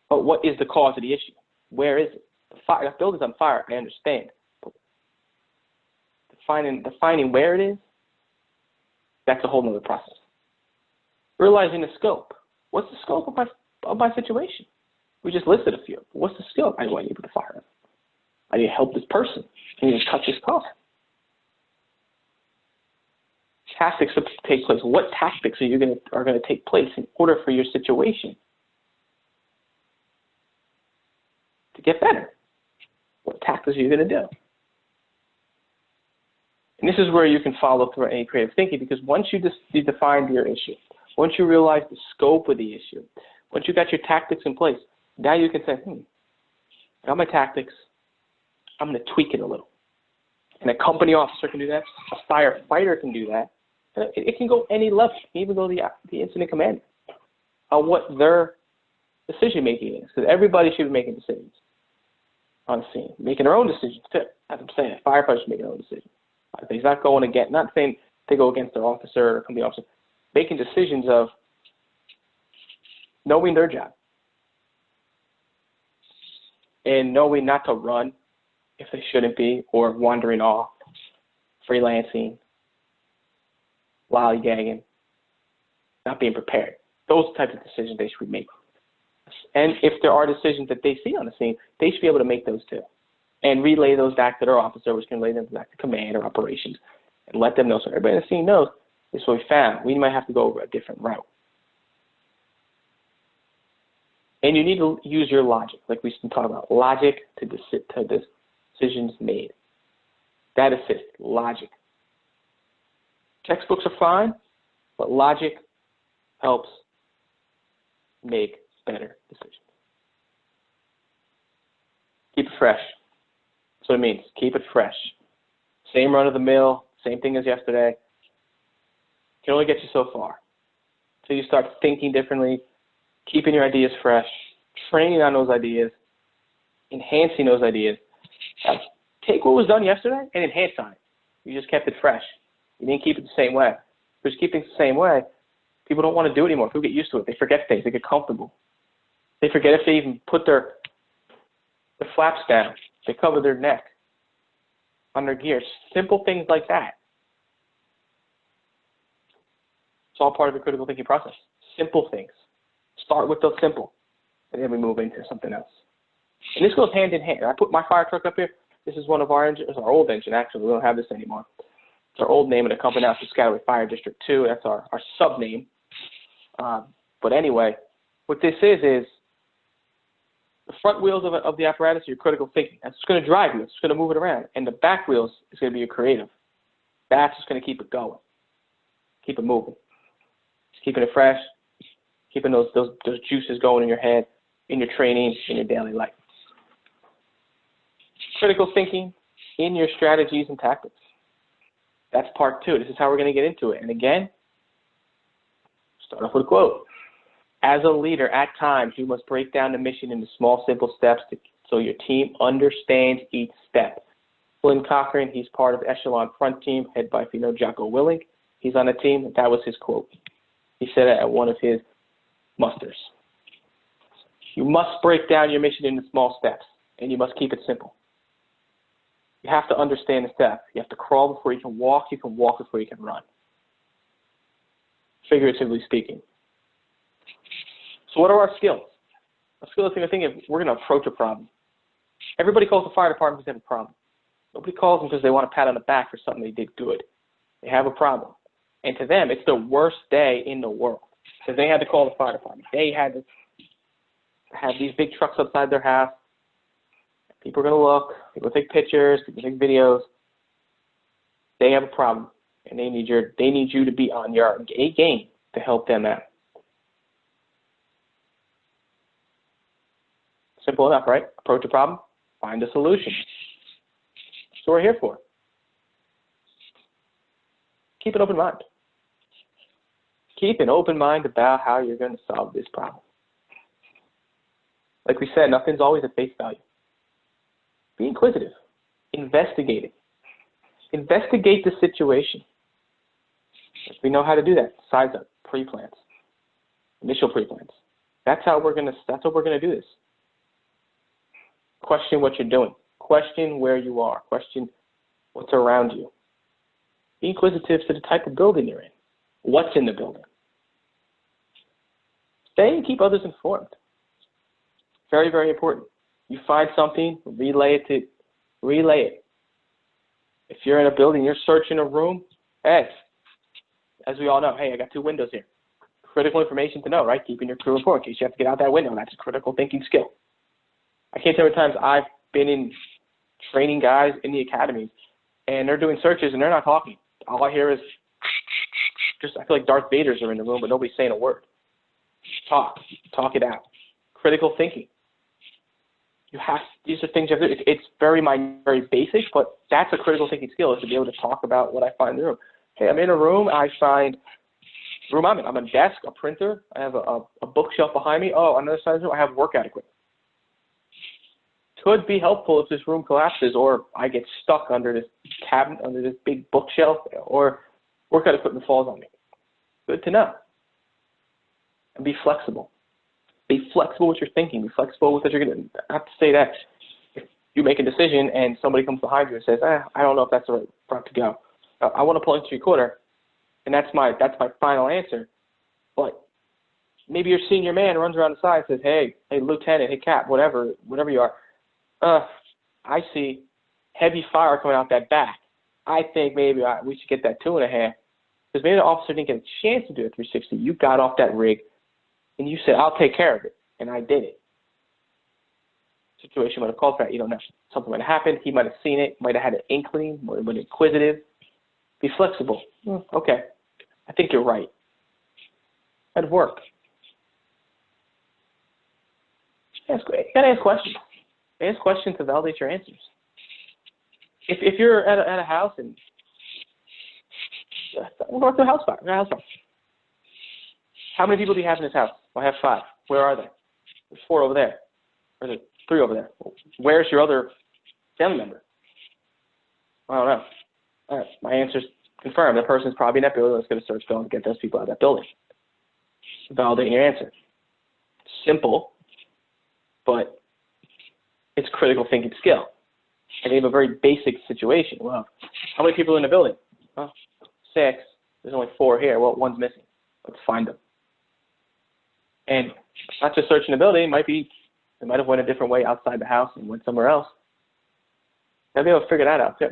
But what is the cause of the issue? Where is it? The building's on fire, I understand. But defining where it is, that's a whole other process. Realizing the scope. What's the scope of my situation? We just listed a few. What's the scope? I need to put the fire out. I need to help this person. I need to cut this car. tactics to take place. What tactics are going to take place in order for your situation to get better? What tactics are you going to do? And this is where you can follow through any creative thinking, because once you define your issue, once you realize the scope of the issue, once you got your tactics in place, now you can say, I got my tactics, I'm going to tweak it a little. And a company officer can do that, a firefighter can do that, and it can go any level, even though the incident commander, on what their decision making is, because everybody should be making decisions on the scene, making their own decisions too. As I'm saying, firefighters should make their own decisions. He's not going against, not saying they go against their officer or company officer, making decisions of knowing their job and knowing not to run if they shouldn't be, or wandering off, freelancing, lollygagging, not being prepared. Those types of decisions they should be making. And if there are decisions that they see on the scene, they should be able to make those too, and relay those back to their officer, which can relay them back to command or operations, and let them know so everybody in the scene knows this is what we found. We might have to go over a different route. And you need to use your logic, like we've been talking about, logic to decisions made. That assists logic. Textbooks are fine, but logic helps make better decisions. Keep it fresh. That's what it means. Keep it fresh. Same run of the mill, same thing as yesterday. Can only get you so far. So you start thinking differently, keeping your ideas fresh, training on those ideas, enhancing those ideas. Take what was done yesterday and enhance on it. You just kept it fresh. You didn't keep it the same way. Because keeping it the same way, people don't want to do it anymore. People get used to it. They forget things. They get comfortable. They forget if they even put their flaps down. They cover their neck on their gear. Simple things like that. It's all part of the critical thinking process. Simple things. Start with the simple, and then we move into something else. And this goes hand in hand. I put my fire truck up here. This is one of our engines. It's our old engine, actually. We don't have this anymore. It's our old name of the company now. It's Piscataway Fire District 2. That's our sub-name. But anyway, what this is the front wheels of the apparatus are your critical thinking. That's what's going to drive you. It's going to move it around. And the back wheels is going to be your creative. That's just going to keep it going. Keep it moving. Just keeping it fresh. Keeping those juices going in your head, in your training, in your daily life. Critical thinking in your strategies and tactics. That's part 2. This is how we're going to get into it. And again, start off with a quote. As a leader, at times, you must break down the mission into small, simple steps so your team understands each step. Flynn Cochran, he's part of Echelon Front Team, head by Jocko Willink. He's on the team. That was his quote. He said it at one of his musters. You must break down your mission into small steps, and you must keep it simple. You have to understand the steps. You have to crawl before you can walk before you can run. Figuratively speaking. So what are our skills? A skill is thinking if we're going to approach a problem. Everybody calls the fire department because they have a problem. Nobody calls them because they want a pat on the back for something they did good. They have a problem. And to them, it's the worst day in the world. Because they had to call the fire department. They had to have these big trucks outside their house. People are going to look. People take pictures. People take videos. They have a problem. And they need you to be on your A game to help them out. Simple enough, right? Approach a problem, find a solution. That's what we're here for. Keep an open mind. Keep an open mind about how you're going to solve this problem. Like we said, nothing's always at face value. Be inquisitive. Investigate it. Investigate the situation. We know how to do that. Size up, pre-plans, initial pre-plans. That's what we're going to do this. Question what you're doing. Question where you are. Question what's around you. Be inquisitive to the type of building you're in. What's in the building? Stay and keep others informed. Very, very important. You find something, relay it. If you're in a building, you're searching a room, hey, as we all know, hey, I got 2 windows here. Critical information to know, right? Keeping your crew informed in case you have to get out that window. That's a critical thinking skill. I can't tell you how many times I've been in training guys in the academy, and they're doing searches and they're not talking. All I hear is just, I feel like Darth Vaders are in the room, but nobody's saying a word. Talk it out. Critical thinking. These are things you have to do. It's very basic, but that's a critical thinking skill, is to be able to talk about what I find in the room. Hey, I'm in a room, I'm in a desk, a printer, I have a bookshelf behind me. Oh, on the other side of the room, I have workout equipment. Could be helpful if this room collapses or I get stuck under this cabinet, under this big bookshelf, or workout equipment falls on me. Good to know. And be flexible. Be flexible with your thinking. Be flexible with what you're going to. I have to say that if you make a decision and somebody comes behind you and says, I don't know if that's the right route to go. I want to pull into your quarter, and that's my final answer. But maybe your senior man runs around the side and says, hey, lieutenant, hey, cap, whatever you are. I see heavy fire coming out that back. I think maybe we should get that 2.5. Because maybe the officer didn't get a chance to do a 360. You got off that rig, and you said, I'll take care of it. And I did it. Situation might have called for that. You don't know. Something might have happened. He might have seen it. Might have had an inkling. Might have been inquisitive. Be flexible. Okay. I think you're right. That'd work. You got to ask questions. Ask questions to validate your answers. If you're at a house and we'll go through a house fire. How many people do you have in this house? Well, I have 5. Where are they? There's 4 over there. Or there's 3 over there. Where's your other family member? I don't know. All right, my answer's confirmed. The person's probably in that building. Let's get a search going to get those people out of that building. Validating your answer. Simple, but it's critical thinking skill. I gave a very basic situation. Well, how many people are in the building? Well, 6. There's only 4 here. Well, 1's missing. Let's find them. And not just searching the building. They might have went a different way outside the house and went somewhere else. You'll be able to figure that out too.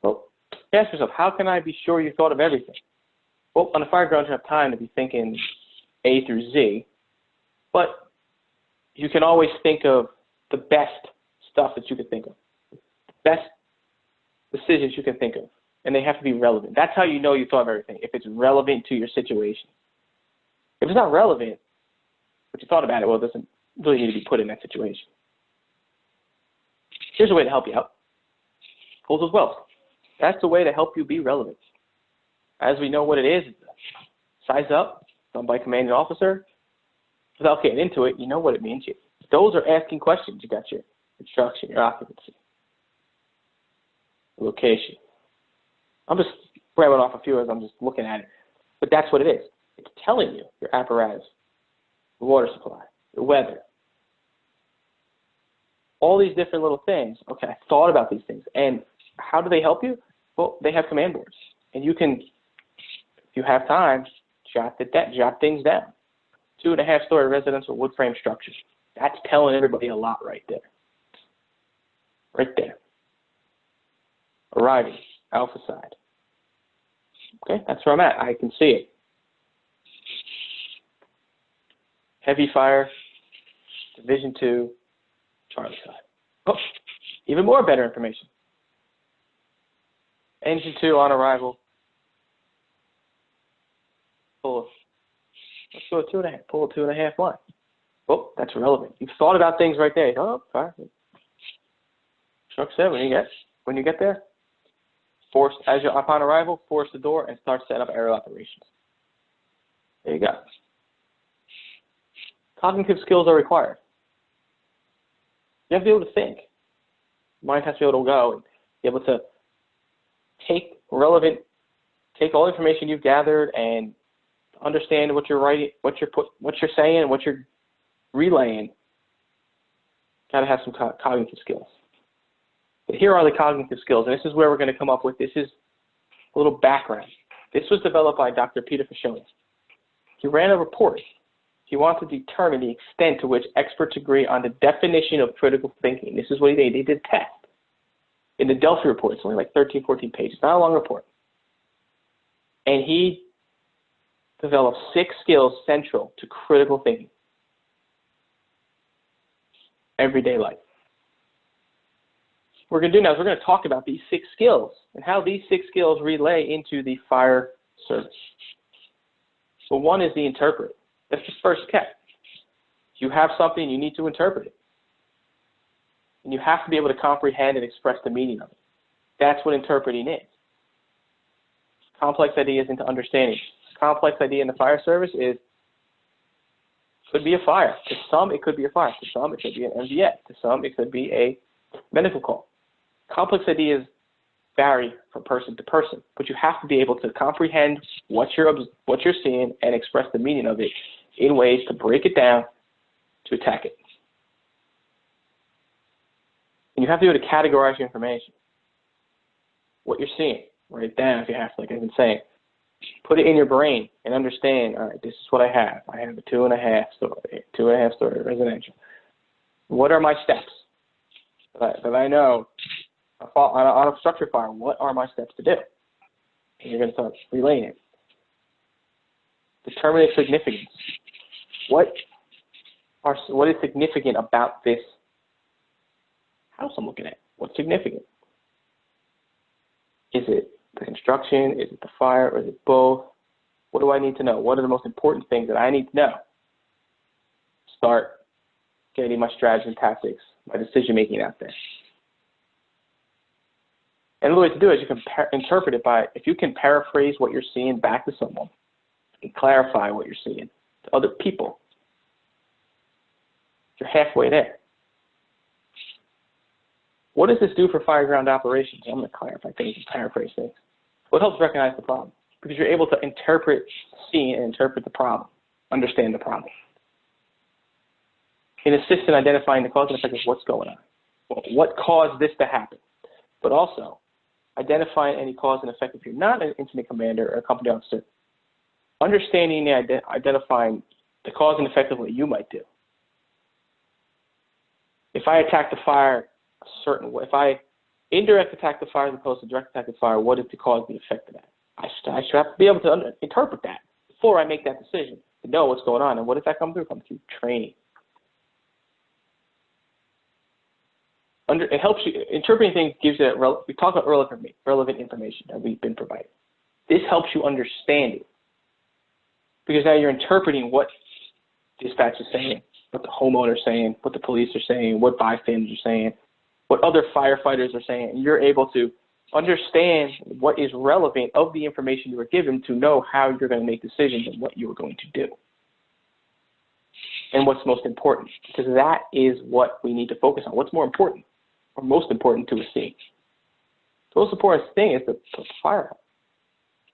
Well, ask yourself, how can I be sure you thought of everything? Well, on the fire ground, you have time to be thinking A through Z, but you can always think of the best stuff that you could think of, the best decisions you can think of, and they have to be relevant. That's how you know you thought of everything, if it's relevant to your situation. If it's not relevant, but you thought about it, well, it doesn't really need to be put in that situation. Here's a way to help you out. Holds as well. That's a way to help you be relevant. As we know what it is, size up, done by commanding officer. Without getting into it, you know what it means. Those are asking questions. You got your instruction, your occupancy, location. I'm just grabbing off a few as I'm just looking at it. But that's what it is. It's telling you your apparatus, the water supply, the weather, all these different little things. Okay, I thought about these things. And how do they help you? Well, they have command boards. And you can, if you have time, jot things down. 2.5-story residential wood frame structures. That's telling everybody a lot right there. Right there. Arriving, alpha side. Okay, that's where I'm at. I can see it. Heavy fire, Division 2, Charlie side. Oh, even more better information. Engine 2 on arrival. Let's go 2.5. Pull a 2.5 line. Oh, that's relevant. You've thought about things right there. Oh, fire. Truck 7. When you get there, as you're upon arrival, force the door and start setting up aerial operations. There you go. Cognitive skills are required. You have to be able to think. Mind has to be able to go and be able to take all the information you've gathered and understand what you're writing, what you're saying, what you're relaying. Got to have some cognitive skills. But here are the cognitive skills, and this is where we're going to come up with. This is a little background. This was developed by Dr. Peter Fashoni. He ran a report. He wanted to determine the extent to which experts agree on the definition of critical thinking. This is what he did. He did a test. In the Delphi report, it's only like 13, 14 pages, not a long report. And he developed 6 skills central to critical thinking. Everyday life. What we're going to do now is we're going to talk about these 6 skills and how these 6 skills relay into the fire service. So one is the interpret. That's the first step. You have something, you need to interpret it. And you have to be able to comprehend and express the meaning of it. That's what interpreting is. Complex ideas into understanding. Complex idea in the fire service is, could be a fire. To some, it could be a fire. To some, it could be an MVA. To some, it could be a medical call. Complex ideas vary from person to person, but you have to be able to comprehend what you're seeing and express the meaning of it in ways to break it down to attack it. And you have to be able to categorize your information. What you're seeing, write it down if you have to, like I've been saying. Put it in your brain and understand, all right, this is what I have. I have a 2.5 story residential. What are my steps that I know on a structure fire? What are my steps to do? And you're going to start relaying it. Determine its significance. What is significant about this house I'm looking at? What's significant? Is it the construction? Is it the fire? Or is it both? What do I need to know? What are the most important things that I need to know? Start getting my strategy and tactics, my decision making out there. And the way to do it is you can interpret it by, if you can paraphrase what you're seeing back to someone and clarify what you're seeing to other people, you're halfway there. What does this do for fireground operations? I'm going to clarify things and paraphrase things. Well, it helps recognize the problem because you're able to interpret, see, and interpret the problem, understand the problem. It assists in identifying the cause and effect of what's going on. What caused this to happen? But also, identifying any cause and effect if you're not an incident commander or a company officer. Understanding and identifying the cause and effect of what you might do. If I attack the fire a certain way, if I indirect attack the fire as opposed to direct attack the fire, what is the cause and the effect of that? I should have to be able to interpret that before I make that decision to know what's going on. And what does that come through? Come through training. It helps you, interpreting things gives you, we talk about relevant information that we've been provided. This helps you understand it. Because now you're interpreting what dispatch is saying, what the homeowner is saying, what the police are saying, what bystanders are saying, what other firefighters are saying, and you're able to understand what is relevant of the information you were given to know how you're going to make decisions and what you are going to do. And what's most important, because that is what we need to focus on. What's more important? Or most important to a scene. The most important thing is the firehouse.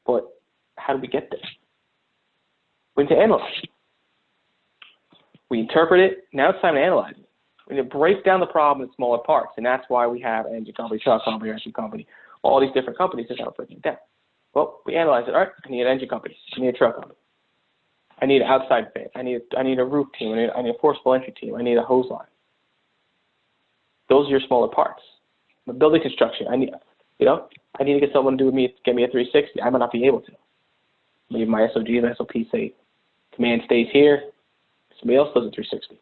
But how do we get there? We need to analyze it. We interpret it. Now it's time to analyze it. We need to break down the problem in smaller parts, and that's why we have an engine company, truck company, rescue company, all these different companies that are breaking it down. Well, we analyze it. All right, I need an engine company. I need a truck company. I need an outside fan. I need a roof team. I need a forcible entry team. I need a hose line. Those are your smaller parts. The building construction, I need to get someone to get me a 360. I might not be able to. Maybe my SOG and SOP say, command stays here. Somebody else does a 360.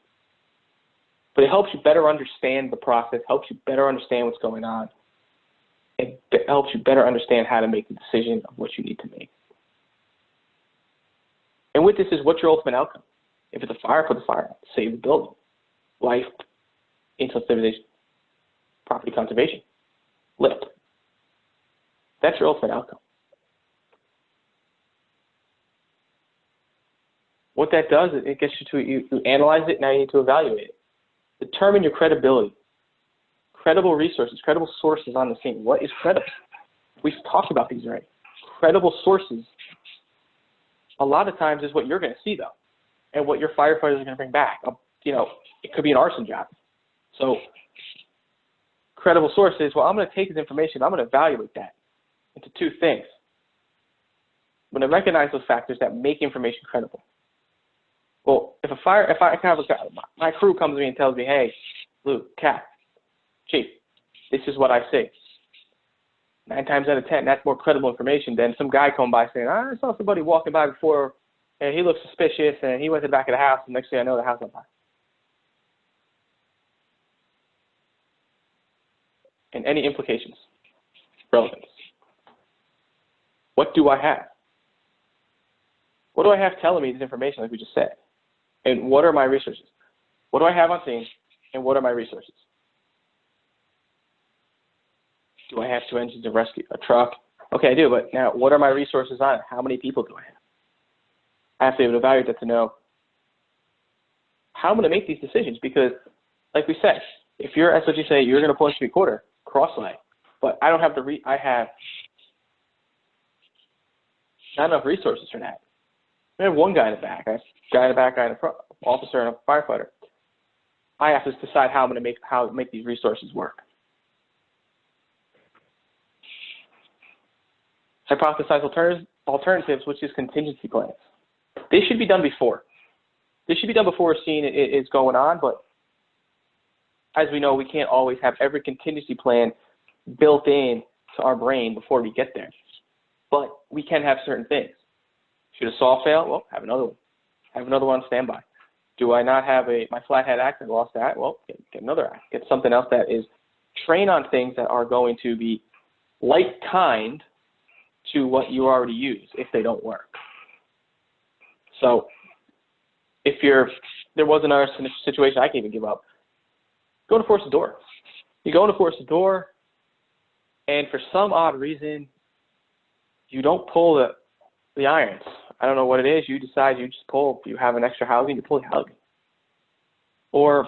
But it helps you better understand the process, helps you better understand what's going on. It helps you better understand how to make the decision of what you need to make. And with this is what's your ultimate outcome. If it's a fire, put the fire out. Save the building. Life, insulin stabilization, property conservation, LIP. That's your ultimate outcome. What that does is it gets you to, you analyze it, now you need to evaluate it. Determine your credibility. Credible resources, credible sources on the scene. What is credible? We've talked about these already. Credible sources, a lot of times, is what you're going to see, though, and what your firefighters are going to bring back. It could be an arson job. So credible sources, well, I'm going to take this information, I'm going to evaluate that into two things. I'm going to recognize those factors that make information credible. Well, my crew comes to me and tells me, hey, Luke, Cat, Chief, this is what I see. 9 times out of 10, that's more credible information than some guy coming by saying, I saw somebody walking by before, and he looks suspicious, and he went to the back of the house, and next thing I know, the house on fire. And any implications, relevance. What do I have? What do I have telling me this information, like we just said? And what are my resources? What do I have on scene, and what are my resources? Do I have 2 engines of rescue, a truck? Okay, I do, but now what are my resources on it? How many people do I have? I have to be able to evaluate that to know how I'm going to make these decisions, because, like we said, if you're, as what you say, you're going to pull into a quarter, cross-lay, but I don't have I have not enough resources for that. I have one guy in the back, I have a guy in the back, guy in the front, officer, and a firefighter. I have to decide how I'm going to make these resources work. Hypothesize alternatives, which is contingency plans. This should be done before. This should be done before a scene is going on, but as we know, we can't always have every contingency plan built in to our brain before we get there. But we can have certain things. Should a saw fail? Well, have another one. Have another one on standby. Do I not have my flathead axe? I lost that. Well, get another axe. Get something else that is train on things that are going to be like kind to what you already use if they don't work. So if there was another situation I can even give up, go to force the door. You go to force the door, and for some odd reason, you don't pull the irons. I don't know what it is. You decide you just pull. You have an extra housing, you pull the housing. Or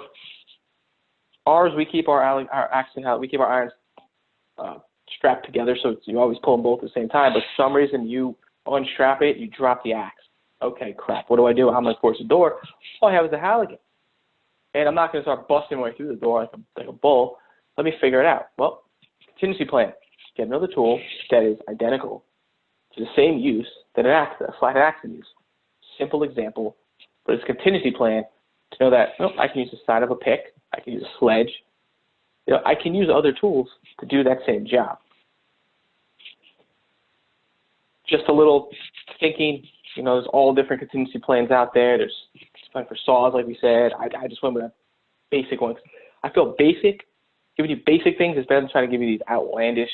ours, we keep our irons strapped together, so you always pull them both at the same time. But for some reason, you unstrap it, you drop the axe. Okay, crap. What do? How am I going to force the door? All I have is a Halligan, and I'm not going to start busting my way through the door like a bull. Let me figure it out. Well, contingency plan. Get another tool that is identical to the same use that a flat axe can use. Simple example, but it's a contingency plan to know that I can use the side of a pick, I can use a sledge, I can use other tools to do that same job. Just a little thinking, there's all different contingency plans out there. There's plan for saws, like we said. I just went with a basic one. I feel basic, giving you basic things is better than trying to give you these outlandish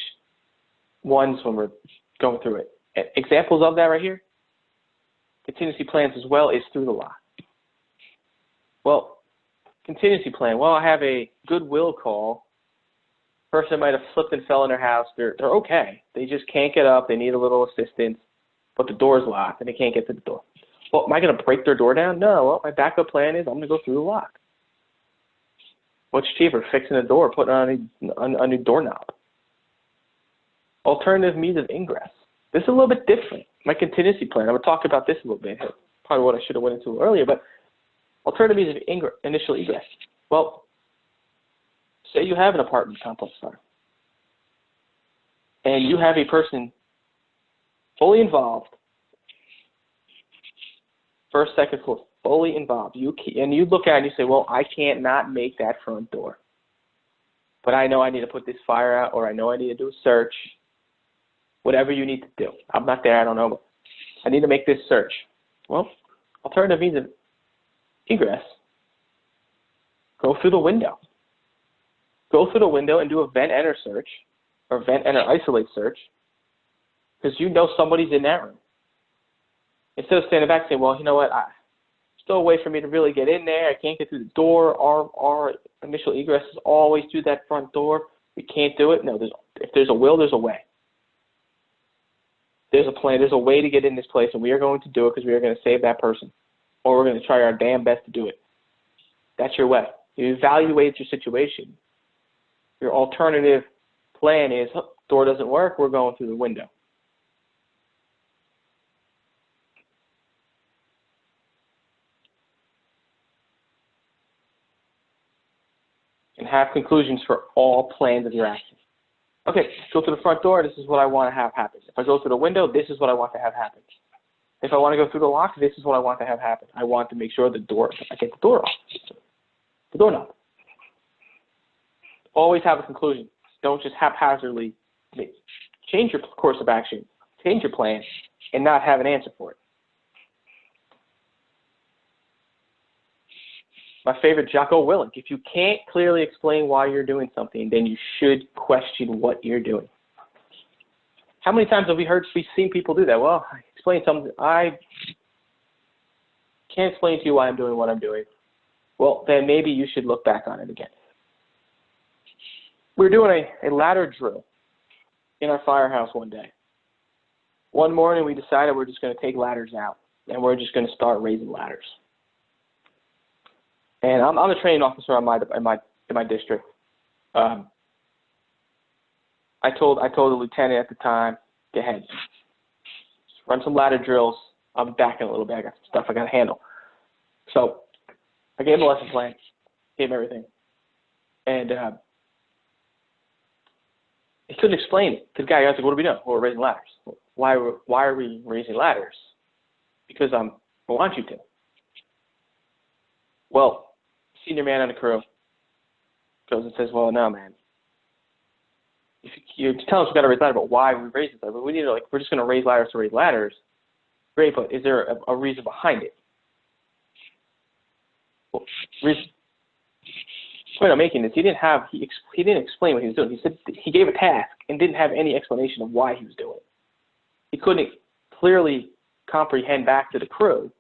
ones when we're going through it. Examples of that right here, contingency plans as well, is through the lot. Well, contingency plan, I have a goodwill call. Person might have slipped and fell in their house. They're okay. They just can't get up. They need a little assistance, but the door's locked and they can't get to the door. Well, am I going to break their door down? No. Well, my backup plan is I'm going to go through the lock. What's cheaper, fixing a door or putting on a new doorknob? Alternative means of ingress. This is a little bit different. My contingency plan, I'm going to talk about this a little bit. Probably what I should have went into earlier, but alternative means of initial egress. Well, say you have an apartment complex fire, and you have a person fully involved, first, second floor, fully involved. And you look at it and you say, well, I can't not make that front door. But I know I need to put this fire out, or I know I need to do a search. Whatever you need to do. I'm not there, I don't know, but I need to make this search. Well, alternative means of egress. Go through the window. Go through the window and do a vent enter search, or vent enter isolate search, because you know somebody's in that room. Instead of standing back saying, well, you know what, still a way for me to really get in there. I can't get through the door. Our initial egress is always through that front door. We can't do it. No, if there's a will, there's a way. There's a plan. There's a way to get in this place, and we are going to do it because we are going to save that person, or we're going to try our damn best to do it. That's your way. You evaluate your situation. Your alternative plan is, door doesn't work, we're going through the window. And have conclusions for all plans of your actions. Okay, go to the front door, this is what I want to have happen. If I go through the window, this is what I want to have happen. If I want to go through the lock, this is what I want to have happen. I want to make sure I get the door off. The doorknob. Always have a conclusion. Don't just haphazardly change your course of action, change your plan, and not have an answer for it. My favorite, Jocko Willink. If you can't clearly explain why you're doing something, then you should question what you're doing. How many times have we've seen people do that? Well, I explain something. I can't explain to you why I'm doing what I'm doing. Well, then maybe you should look back on it again. We were doing a ladder drill in our firehouse one day. One morning we decided we're just going to take ladders out and we're just going to start raising ladders. And I'm a training officer in my district. I told the lieutenant at the time, go ahead, just run some ladder drills. I'm back in a little bit. I got some stuff I got to handle. So I gave him a lesson plan, gave him everything, and he couldn't explain it to the guy. I was like, "What are we doing? Well, we're raising ladders. Why are we raising ladders? Because I want you to." Well, senior man on the crew goes and says, "Well, no, man. If you tell us we got to raise ladders, but why we raise ladders? We need to we're just going to raise ladders to raise ladders. Great, but is there a reason behind it?" Well, the point I'm making is he didn't explain what he was doing. He said he gave a task and didn't have any explanation of why he was doing it. He couldn't clearly comprehend back to the crew.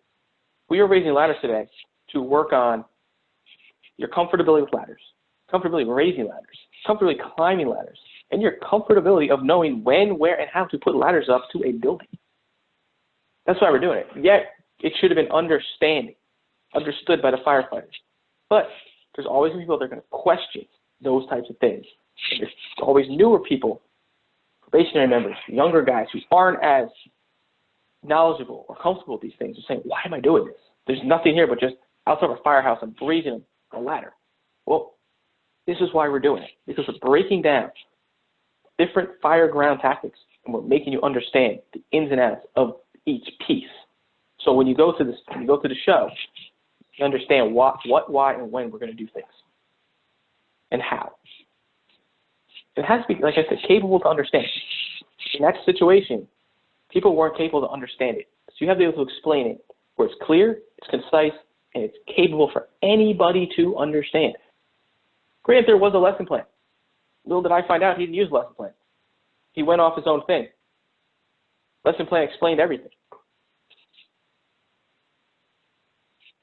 We are raising ladders today to work on your comfortability with ladders, comfortability raising ladders, comfortability climbing ladders, and your comfortability of knowing when, where, and how to put ladders up to a building. That's why we're doing it. Yet, it should have been understood by the firefighters. But there's always people that are going to question those types of things. And there's always newer people, probationary members, younger guys who aren't as knowledgeable or comfortable with these things. They're saying, why am I doing this? There's nothing here but just outside of a firehouse and raising a ladder. Well, this is why we're doing it. Because we're breaking down different fire ground tactics and we're making you understand the ins and outs of each piece. So when you go to the show, you understand what, why, and when we're going to do things, and how. It has to be, like I said, capable to understand. In that situation, people weren't capable to understand it. So you have to be able to explain it where it's clear, it's concise, and it's capable for anybody to understand. Granted, there was a lesson plan. Little did I find out he didn't use a lesson plan. He went off his own thing. Lesson plan explained everything.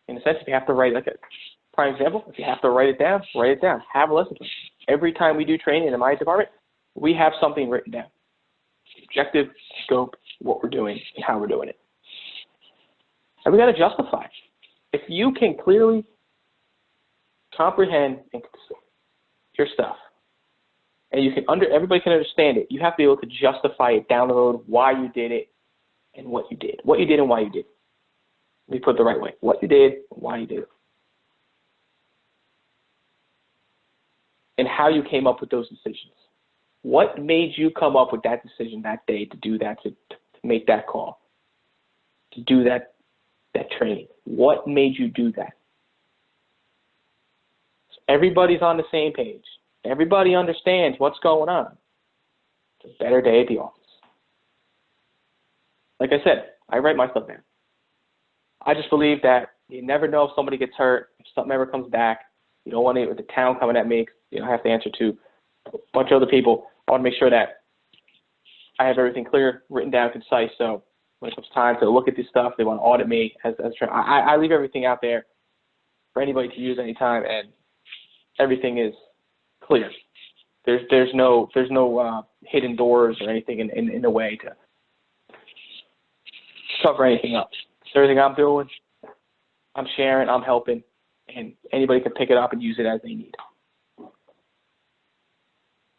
In a sense, if you have to write, like a prime example, if you have to write it down, write it down. Have a lesson plan. Every time we do training in my department, we have something written down. Objective, scope, what we're doing, and how we're doing it. And we got to justify. If you can clearly comprehend your stuff, and you can everybody can understand it, you have to be able to justify it down the road why you did it and what you did. What you did and why you did it. Let me put it the right way. What you did and why you did it. And how you came up with those decisions. What made you come up with that decision that day to do that, to make that call, to do that training? What made you do that? So everybody's on the same page. Everybody understands what's going on. It's a better day at the office. Like I said, I write my stuff down. I just believe that you never know if somebody gets hurt, if something ever comes back. You don't want the town coming at me. You know, I have to answer to a bunch of other people. I want to make sure that I have everything clear, written down, concise. So when it comes time to look at this stuff, they want to audit me as I leave everything out there for anybody to use anytime, and everything is clear. There's no hidden doors or anything in the way to cover anything up. So everything I'm doing, I'm sharing, I'm helping, and anybody can pick it up and use it as they need.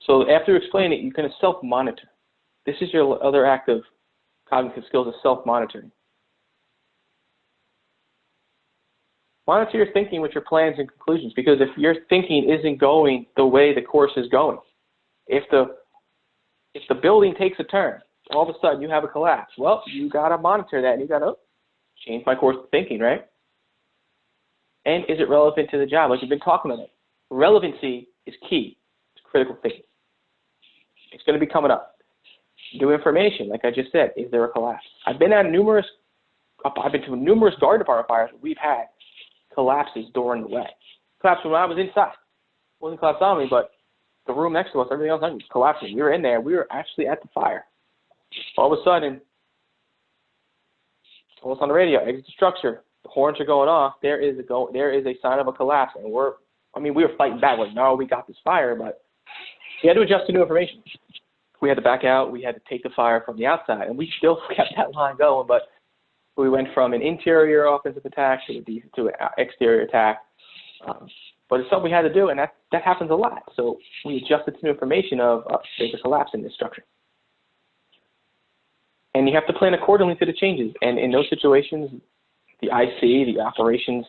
So after you explain it, you can self-monitor. This is your other act of cognitive skills, is self-monitoring. Monitor your thinking with your plans and conclusions, because if your thinking isn't going the way the course is going, if the building takes a turn, all of a sudden you have a collapse, well, you got to monitor that, and you got to change my course of thinking, right? And is it relevant to the job? Like we've been talking about it. Relevancy is key to critical thinking. It's going to be coming up. New information, like I just said, is there a collapse? I've been to numerous guard department fires where we've had collapses during the way. Collapse when I was inside. It wasn't collapse on me, but the room next to us, everything else was collapsing. We were in there. We were actually at the fire. All of a sudden, told us on the radio, exit structure. The horns are going off. There is a sign of a collapse, and we were fighting back. Like, no, we got this fire, but we had to adjust to new information. We had to back out. We had to take the fire from the outside, and we still kept that line going. But we went from an interior offensive attack to an exterior attack. But it's something we had to do, and that happens a lot. So we adjusted to new information of there's a collapse in this structure. And you have to plan accordingly to the changes. And in those situations, the IC, the operations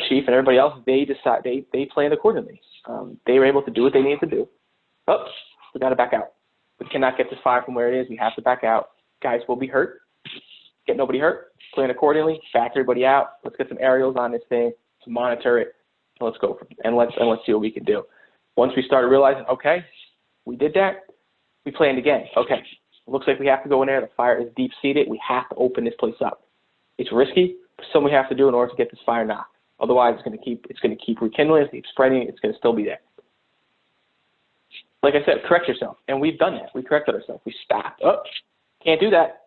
chief, and everybody else, they planned accordingly. They were able to do what they needed to do. Oh, we got to back out. We cannot get this fire from where it is. We have to back out. Guys will be hurt. Get nobody hurt. Plan accordingly. Back everybody out. Let's get some aerials on this thing to monitor it. And let's go and let's see what we can do. Once we started realizing, okay, we did that, we planned again. Okay, looks like we have to go in there. The fire is deep seated. We have to open this place up. It's risky, but something we have to do in order to get this fire knocked. Otherwise, it's going to keep rekindling. It's going to keep spreading. It's going to still be there. Like I said, correct yourself, and we've done that. We corrected ourselves. We stopped. Oh, can't do that.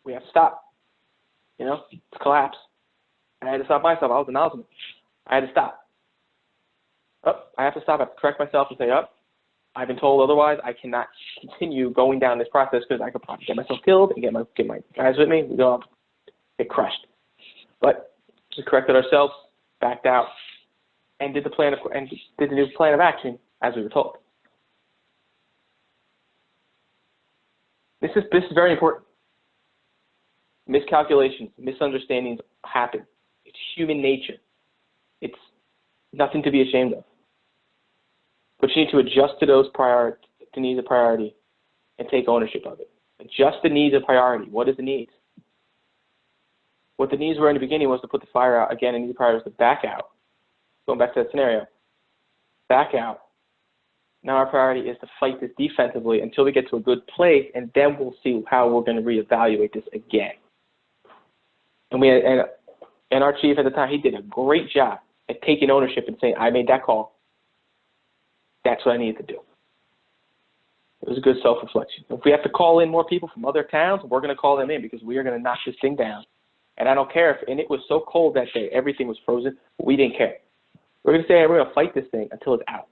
We have to stop. It's collapse. I had to stop myself. I was announcing. I had to stop. I have to stop. I have to correct myself and say, I've been told otherwise. I cannot continue going down this process because I could probably get myself killed and get my guys with me. We go get crushed. But we corrected ourselves, backed out, and did the new plan of action as we were told. This is very important. Miscalculations, misunderstandings happen. It's human nature. It's nothing to be ashamed of. But you need to adjust to those the needs of priority and take ownership of it. Adjust the needs of priority. What is the needs? What the needs were in the beginning was to put the fire out. Again, the need of priority was to back out. Going back to that scenario. Back out. Now our priority is to fight this defensively until we get to a good place, and then we'll see how we're going to reevaluate this again. And our chief at the time, he did a great job at taking ownership and saying, I made that call. That's what I needed to do. It was a good self-reflection. If we have to call in more people from other towns, we're going to call them in because we are going to knock this thing down. And I don't care and it was so cold that day, everything was frozen, but we didn't care. We're going to say, hey, we're going to fight this thing until it's out.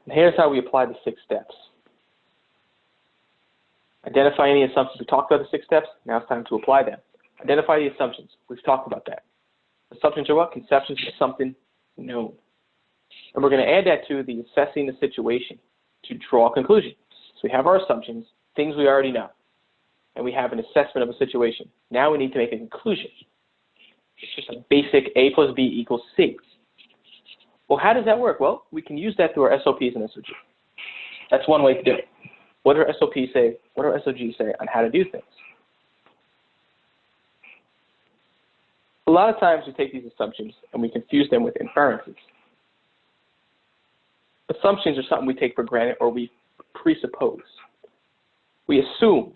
And here's how we apply the 6 steps. Identify any assumptions. We talked about the 6 steps. Now it's time to apply them. Identify the assumptions. We've talked about that. Assumptions are what? Conceptions of something known. And we're going to add that to the assessing the situation to draw a conclusion. So we have our assumptions, things we already know, and we have an assessment of a situation. Now we need to make a conclusion. It's just a basic A plus B equals C. Well, how does that work? Well, we can use that through our SOPs and SOGs. That's one way to do it. What do our SOPs say? What do our SOGs say on how to do things? A lot of times we take these assumptions and we confuse them with inferences. Assumptions are something we take for granted or we presuppose. We assume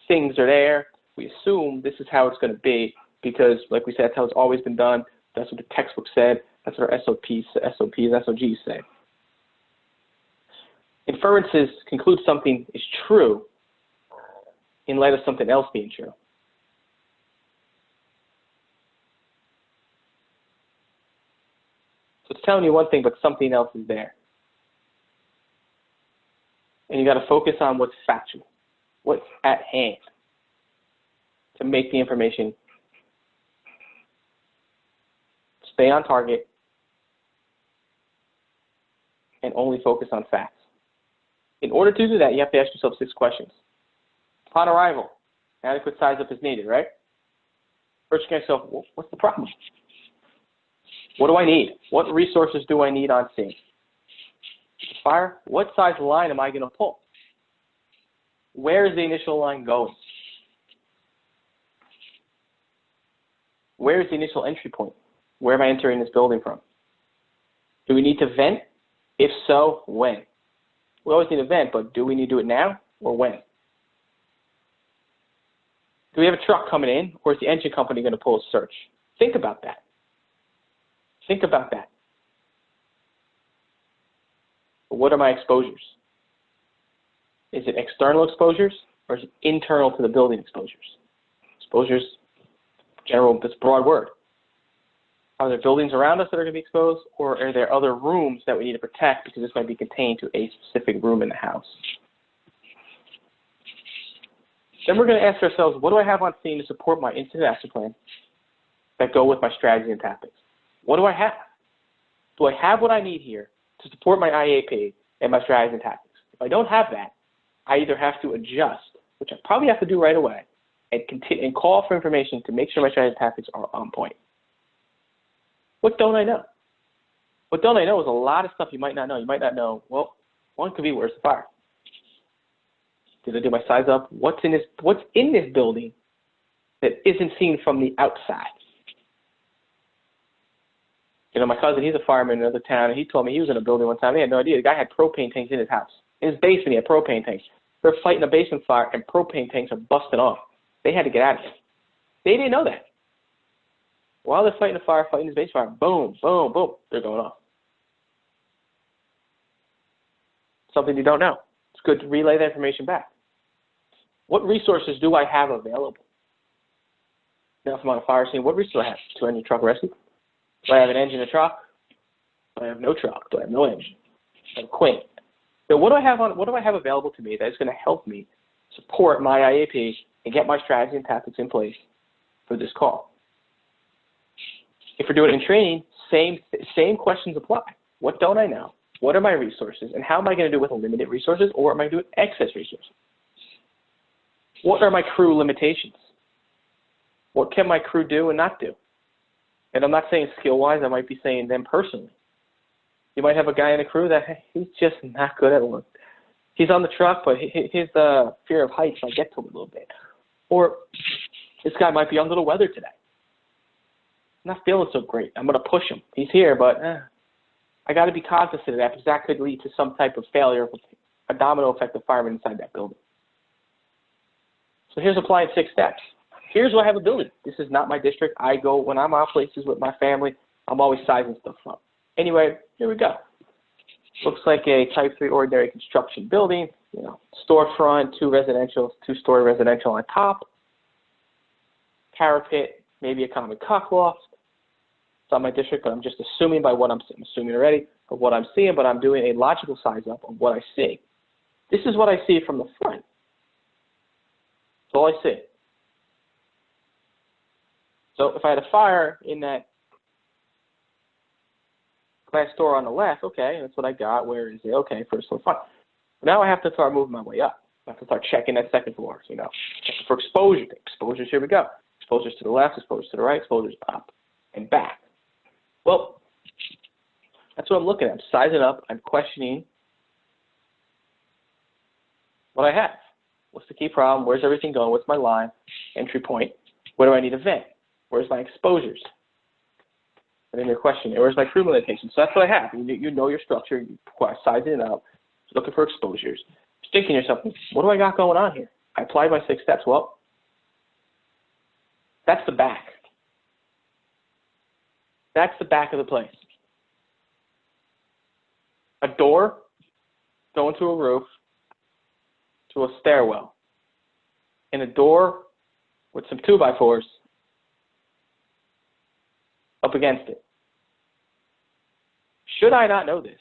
things are there. We assume this is how it's going to be because, like we said, that's how it's always been done. That's what the textbook said. That's what our SOPs, SOGs say. Inferences conclude something is true in light of something else being true. So it's telling you one thing, but something else is there. And you got to focus on what's factual, what's at hand to make the information stay on target and only focus on facts. In order to do that, you have to ask yourself 6 questions. Upon arrival, adequate size up is needed, right? First, you ask yourself, well, what's the problem? What do I need? What resources do I need on scene? Fire, what size line am I going to pull? Where is the initial line going? Where is the initial entry point? Where am I entering this building from? Do we need to vent? If so, when? We always need an event, but do we need to do it now or when? Do we have a truck coming in, or is the engine company going to pull a search? Think about that. Think about that. What are my exposures? Is it external exposures, or is it internal to the building exposures? Exposures, general, that's a broad word. Are there buildings around us that are going to be exposed, or are there other rooms that we need to protect because this might be contained to a specific room in the house? Then we're going to ask ourselves, what do I have on scene to support my incident master plan that go with my strategy and tactics? What do I have? Do I have what I need here to support my IAP and my strategies and tactics? If I don't have that, I either have to adjust, which I probably have to do right away, and call for information to make sure my strategies and tactics are on point. What don't I know? What don't I know is a lot of stuff you might not know. You might not know, well, one could be, where's the fire? Did I do my size up? What's in this building that isn't seen from the outside? You know, my cousin, he's a fireman in another town, and he told me he was in a building one time. He had no idea. The guy had propane tanks in his house. In his basement, he had propane tanks. They're fighting a basement fire, and propane tanks are busting off. They had to get out of here. They didn't know that. While they're fighting a fire, fighting this basement fire, boom, boom, boom, they're going off. Something you don't know. It's good to relay that information back. What resources do I have available? Now, if I'm on a fire scene, what resources do I have? 2 engine truck rescue? Do I have an engine and a truck? Do I have no truck? Do I have no engine? I have a queen. So what do I have available to me that is going to help me support my IAP and get my strategy and tactics in place for this call? If we're doing it in training, same questions apply. What don't I know? What are my resources? And how am I going to do it with limited resources, or am I going to do it with excess resources? What are my crew limitations? What can my crew do and not do? And I'm not saying skill-wise, I might be saying them personally. You might have a guy in a crew that, hey, he's just not good at work. He's on the truck, but his fear of heights might get to him a little bit. Or this guy might be on a little weather today. I'm not feeling so great. I'm going to push him. He's here, but I got to be cognizant of that because that could lead to some type of failure, a domino effect of firemen inside that building. So here's applying 6 steps. Here's where I have a building. This is not my district. I go, when I'm out places with my family, I'm always sizing stuff up. Anyway, here we go. Looks like a type 3 ordinary construction building, you know, storefront, 2-story residential on top, parapet, maybe a common cock loft. It's not my district, but I'm just assuming by what I'm assuming already of what I'm seeing, but I'm doing a logical size up of what I see. This is what I see from the front. That's all I see. So if I had a fire in that glass door on the left, okay, that's what I got. Where is it? Okay, first floor, fine. Now I have to start moving my way up. I have to start checking that second floor, you know, checking for exposure. Exposures, here we go. Exposures to the left, exposures to the right, exposures up and back. Well, that's what I'm looking at. I'm sizing up. I'm questioning what I have. What's the key problem? Where's everything going? What's my line? Entry point. Where do I need a vent? Where's my exposures? And then you're questioning, where's my crew limitation? So that's what I have. You know your structure. You size it up. Looking for exposures. Thinking to yourself, what do I got going on here? I applied my 6 steps. Well, that's the back. That's the back of the place. A door going to a roof to a stairwell. And a door with some 2x4s up against it. Should I not know this,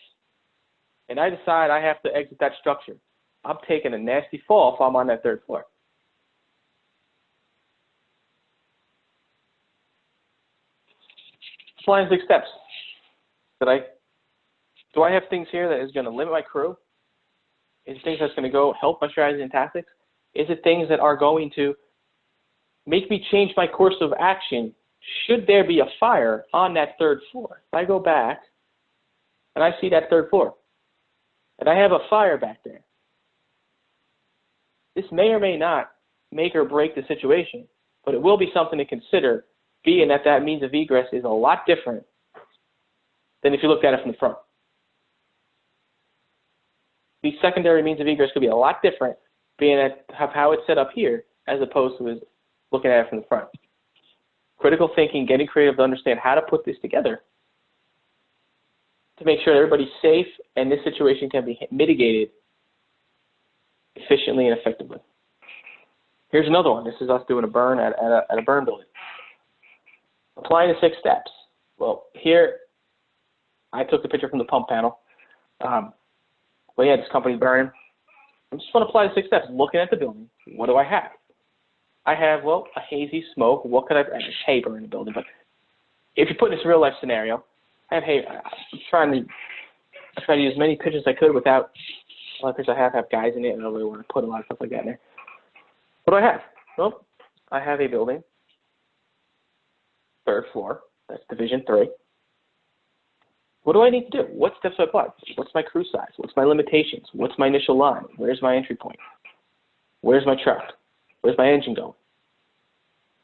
and I decide I have to exit that structure, I'm taking a nasty fall if I'm on that 3rd floor. Applying 6 steps. Do I have things here that is going to limit my crew? Is it things that's going to go help my strategy and tactics? Is it things that are going to make me change my course of action should there be a fire on that 3rd floor? If I go back and I see that 3rd floor and I have a fire back there, this may or may not make or break the situation, but it will be something to consider, being that that means of egress is a lot different than if you looked at it from the front. these secondary means of egress could be a lot different, being at how it's set up here, as opposed to looking at it from the front. Critical thinking, getting creative to understand how to put this together to make sure that everybody's safe and this situation can be mitigated efficiently and effectively. Here's another one. This is us doing a burn at a burn building. Applying the 6 steps. Well, here I took the picture from the pump panel. Well, yeah, this company's burning. I just want to apply the 6 steps. Looking at the building, what do I have? I have, well, a hazy smoke. What could I? There's hay burning in the building, but if you put in this real life scenario, I have hay. I'm trying to use as many pictures as I could without a lot of pictures I have guys in it, and I don't really want to put a lot of stuff like that in there. What do I have? Well, I have a building, 3rd floor. That's Division 3. What do I need to do? What steps do I apply? What's my crew size? What's my limitations? What's my initial line? Where's my entry point? Where's my truck? Where's my engine going?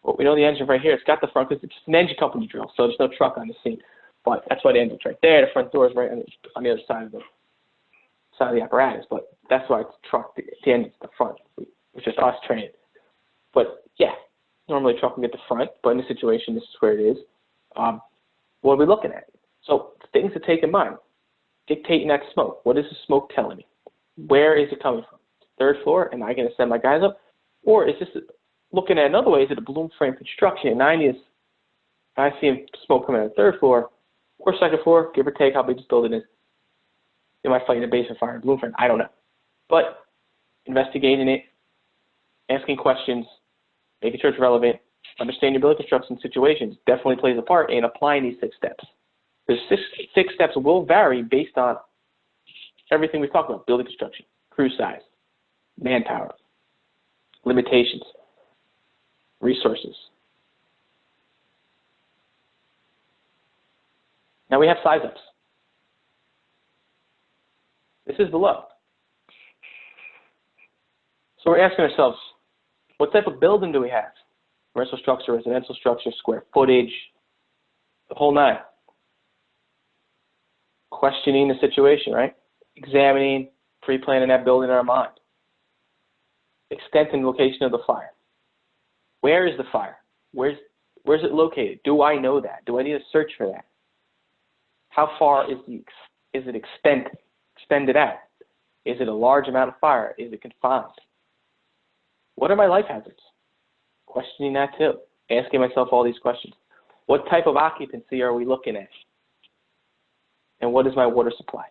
Well, we know the engine right here. It's got the front because it's an engine company drill, so there's no truck on the scene. But that's why the engine's right there. The front door is right on the other side of the apparatus. But that's why it's truck. The engine's the front. It's just us trained. But yeah, normally truck will get the front, but in this situation, this is where it is. What are we looking at? So things to take in mind. Dictating that smoke. What is the smoke telling me? Where is it coming from? 3rd floor, am I going to send my guys up? Or is this, looking at another way, is it a balloon frame construction? And I see smoke coming out of the 3rd floor or 2nd floor, give or take how big this building is. Am I fighting a basement fire in a balloon frame? I don't know. But investigating it, asking questions, making sure it's relevant, understanding your building construction situations definitely plays a part in applying these 6 steps. The 6 steps will vary based on everything we've talked about: building construction, crew size, manpower, limitations, resources. Now we have size ups. This is below. So we're asking ourselves, what type of building do we have? Commercial structure, residential structure, square footage, the whole 9. Questioning the situation, right? Examining, pre-planning that building in our mind. Extent and location of the fire. Where is the fire? Where's it located? Do I know that? Do I need to search for that? How far is it extended out? Is it a large amount of fire? Is it confined? What are my life hazards? Questioning that too. Asking myself all these questions. What type of occupancy are we looking at? And what is my water supply?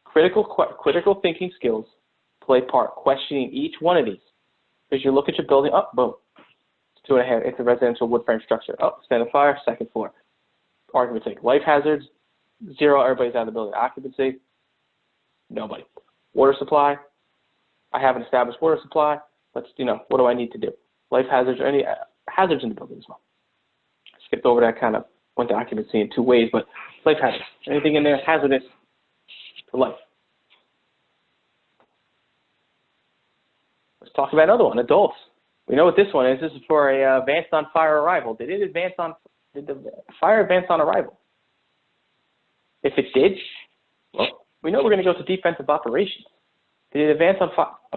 Critical thinking skills play part. Questioning each one of these. Because you look at your building, oh, boom. It's 2.5. It's a residential wood frame structure. Oh, stand of fire, 2nd floor. Argument's sake. Life hazards, 0. Everybody's out of the building. Occupancy, nobody. Water supply, I have an established water supply. What do I need to do? Life hazards, or any hazards in the building as well. Skipped over that, kind of went to occupancy in 2 ways, but life hazards. Anything in there hazardous to life. Let's talk about another one, adults. We know what this one is. This is for a advanced on fire arrival. Did the fire advance on arrival? If it did, well, we know we're going to go to defensive operations. Did it advance on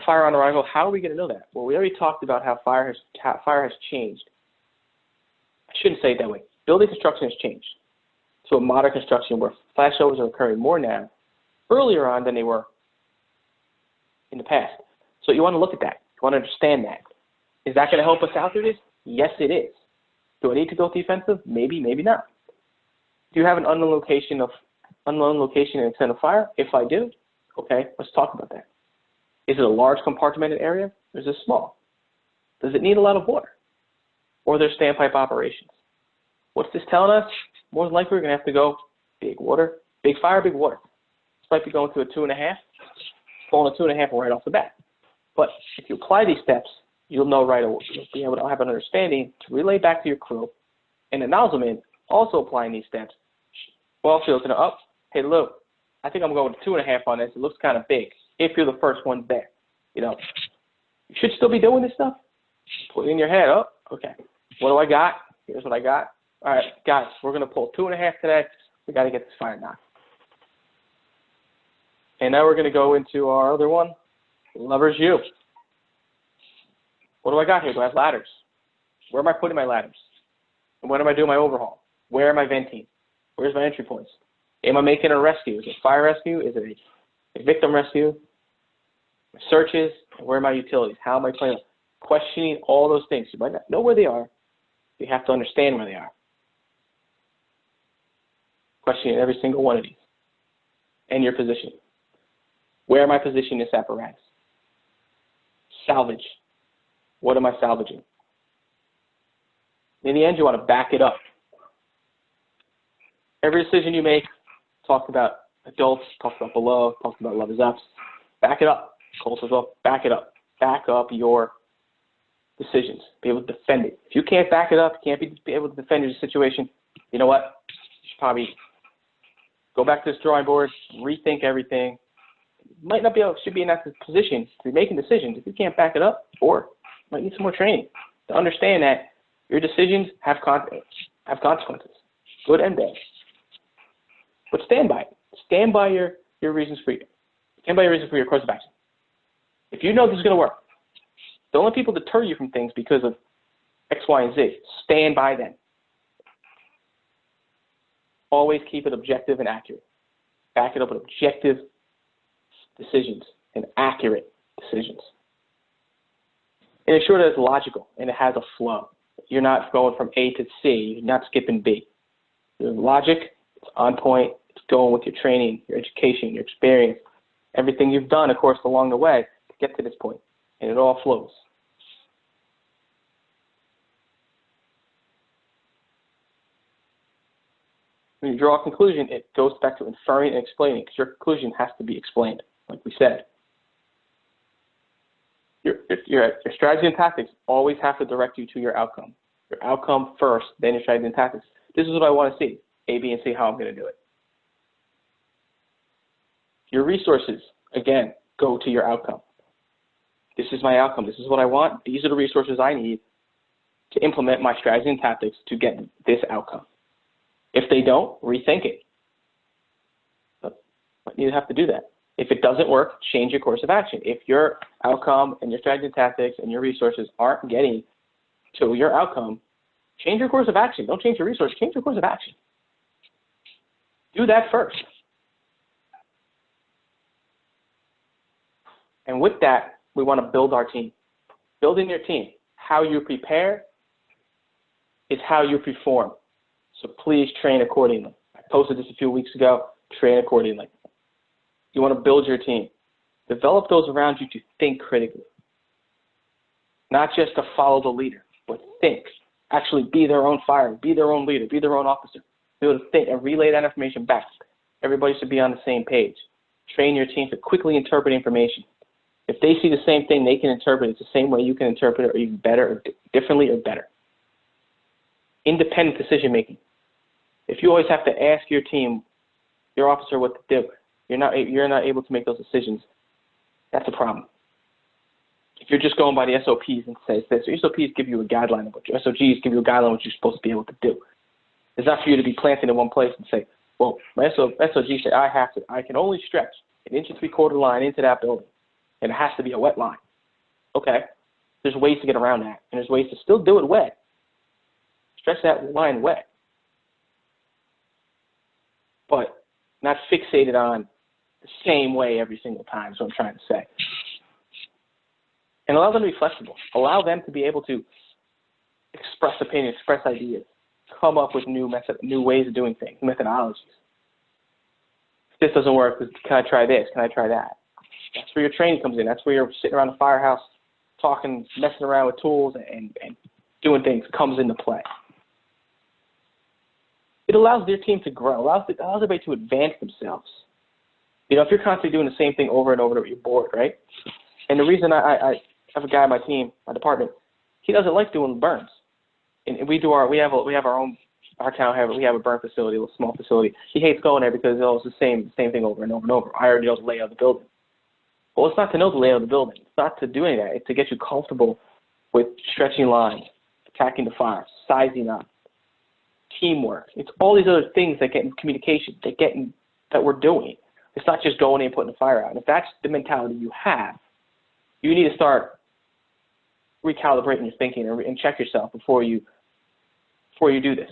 fire on arrival? How are we going to know that? Well, we already talked about how fire has changed. I shouldn't say it that way. Building construction has changed to a modern construction where flashovers are occurring more now, earlier on than they were in the past. So you want to look at that. You want to understand that. Is that going to help us out through this? Yes, it is. Do I need to go defensive? Maybe, maybe not. Do you have an unknown location and extent of fire? If I do, okay, let's talk about that. Is it a large compartmented area, or is it small? Does it need a lot of water? Or are there standpipe operations? What's this telling us? More than likely, we're going to have to go big water, big fire, big water. This might be going to a 2.5, pulling a 2.5 right off the bat. But if you apply these steps, you'll know right away. You'll be able to have an understanding to relay back to your crew. And the nozzleman also applying these steps. Well, if you're looking up, hey, Lou, I think I'm going to 2.5 on this. It looks kind of big. If you're the first one there, you should still be doing this stuff. Put it in your head. Oh, okay. What do I got? Here's what I got. All right, guys, we're going to pull 2.5 today. We got to get this fire knocked. And now we're going to go into our other one, Lover's U. What do I got here? Do I have ladders? Where am I putting my ladders? And when am I doing my overhaul? Where am I venting? Where's my entry points? Am I making a rescue? Is it fire rescue? Is it a victim rescue? My searches? Where are my utilities? How am I playing? Questioning all those things. You might not know where they are. You have to understand where they are. Questioning every single one of these. And your position. Where am I positioning this apparatus? Salvage. What am I salvaging? In the end, you want to back it up. Every decision you make, talk about adults, talk about below, talk about lovers ups. Back it up. Coles as well. Back it up. Back up your decisions. Be able to defend it. If you can't back it up, you can't be able to defend your situation, you know what? You should probably go back to this drawing board, rethink everything. Might not be able, should be in that position to be making decisions if you can't back it up, or might need some more training to understand that your decisions have consequences, good and bad. But stand by it. Stand by your reasons for your course of action. If you know this is going to work, don't let people deter you from things because of X, Y, and Z. Stand by them. Always keep it objective and accurate. Back it up with objective decisions and accurate decisions. And ensure that it's logical and it has a flow. You're not going from A to C. You're not skipping B. Your logic, it's on point. It's going with your training, your education, your experience, everything you've done, of course, along the way to get to this point. And it all flows. When you draw a conclusion, it goes back to inferring and explaining, because your conclusion has to be explained, like we said. Your strategy and tactics always have to direct you to your outcome. Your outcome first, then your strategy and tactics. This is what I want to see, A, B, and C, how I'm going to do it. Your resources, again, go to your outcome. This is my outcome. This is what I want. These are the resources I need to implement my strategy and tactics to get this outcome. If they don't, rethink it. But you have to do that. If it doesn't work, change your course of action. If your outcome and your strategy and tactics and your resources aren't getting to your outcome, change your course of action. Don't change your resource. Change your course of action. Do that first. And with that, we want to build our team. Building your team. How you prepare is how you perform. So please train accordingly. I posted this a few weeks ago. Train accordingly. You want to build your team. Develop those around you to think critically. Not just to follow the leader, but think. Actually be their own fire, be their own leader, be their own officer. Be able to think and relay that information back. Everybody should be on the same page. Train your team to quickly interpret information. If they see the same thing, they can interpret it the same way you can interpret it, or even better, or differently, or better. Independent decision making. If you always have to ask your team, your officer, what to do, you're not able to make those decisions, that's a problem. If you're just going by the SOPs and says this, so SOPs give you a guideline of what your SOGs give you a guideline of what you're supposed to be able to do. It's not for you to be planted in one place and say, well, my SOG said I can only stretch an 1 3/4 line into that building, and it has to be a wet line. Okay, there's ways to get around that, and there's ways to still do it wet. Stretch that line wet, but not fixated on the same way every single time is what I'm trying to say. And allow them to be flexible. Allow them to be able to express opinions, express ideas, come up with new ways of doing things, methodologies. If this doesn't work, can I try this? Can I try that? That's where your training comes in. That's where you're sitting around the firehouse talking, messing around with tools and doing things comes into play. It allows their team to grow, allows everybody to advance themselves. You know, if you're constantly doing the same thing over and over, you're bored, right? And the reason I have a guy on my team, my department, he doesn't like doing burns. And we have our own, our town, we have a burn facility, a little small facility. He hates going there because it's the same thing over and over and over. I already know the layout of the building. Well, it's not to know the layout of the building. It's not to do any of that. It's to get you comfortable with stretching lines, attacking the fire, sizing up, teamwork. It's all these other things that get in communication, that we're doing. It's not just going in and putting the fire out. And if that's the mentality you have, you need to start recalibrating your thinking and check yourself before you do this.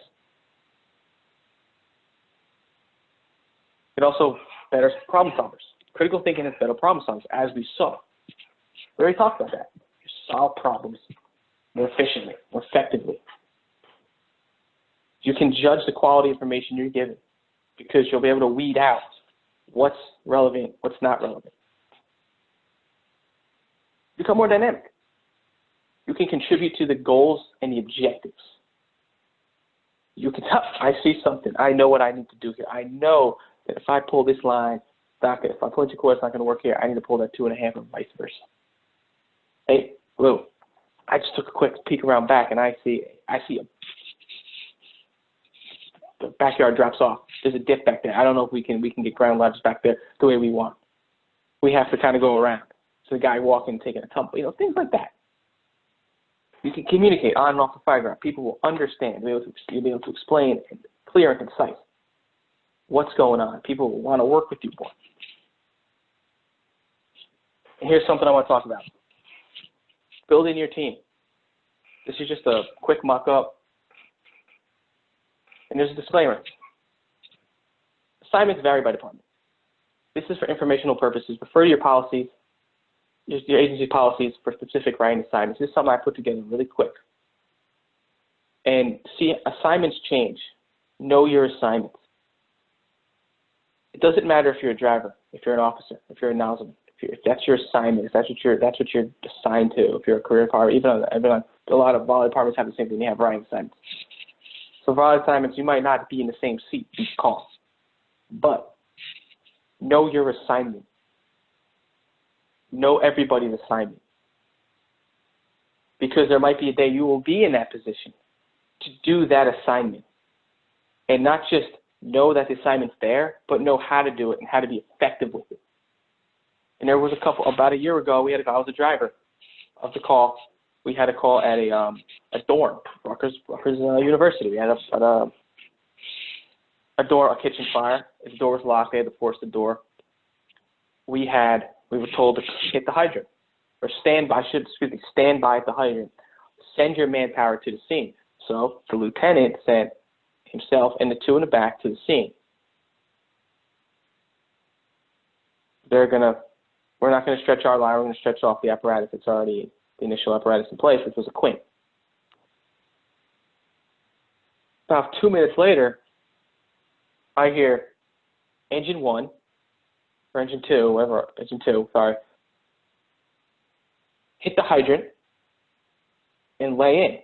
It also better problem solvers. Critical thinking is better problem solvers, as we saw. We already talked about that. You solve problems more efficiently, more effectively. You can judge the quality of information you're given because you'll be able to weed out what's relevant, what's not relevant. Become more dynamic. You can contribute to the goals and the objectives. You can tell, I see something. I know what I need to do here. I know that if I pull this line, if I pull into cord, it's not going to work here. I need to pull that 2.5 and vice versa. Hey, Lou, I just took a quick peek around back and I see the backyard drops off. There's a dip back there. I don't know if we can get ground ladders back there the way we want. We have to kind of go around. So the guy walking, taking a tumble, things like that. You can communicate on and off the fireground. People will understand. You'll be able to explain clear and concise what's going on. People will want to work with you more. And here's something I want to talk about. Building your team. This is just a quick mock-up. And there's a disclaimer. Assignments vary by department. This is for informational purposes. Refer to your policies, your agency policies for specific writing assignments. This is something I put together really quick. And see, assignments change. Know your assignments. It doesn't matter if you're a driver, if you're an officer, if you're a nozzleman, if that's your assignment, if that's what you're assigned to, if you're a career department, even on a lot of volley departments have the same thing. They have writing assignments. So volley assignments, you might not be in the same seat each call, but know your assignment. Know everybody's assignment. Because there might be a day you will be in that position to do that assignment. And not just know that the assignment's there, but know how to do it and how to be effective with it. And there was about a year ago, I was a driver of the call. We had a call at a dorm, Rutgers University. We had a kitchen fire. The door was locked. They had to force the door. We were told to hit the hydrant, or stand by at the hydrant. Send your manpower to the scene. So the lieutenant sent himself and the two in the back to the scene. We're not going to stretch our line. We're going to stretch off the apparatus that's already the initial apparatus in place, which was a quint. About 2 minutes later, I hear engine 1, or engine 2, hit the hydrant and lay in.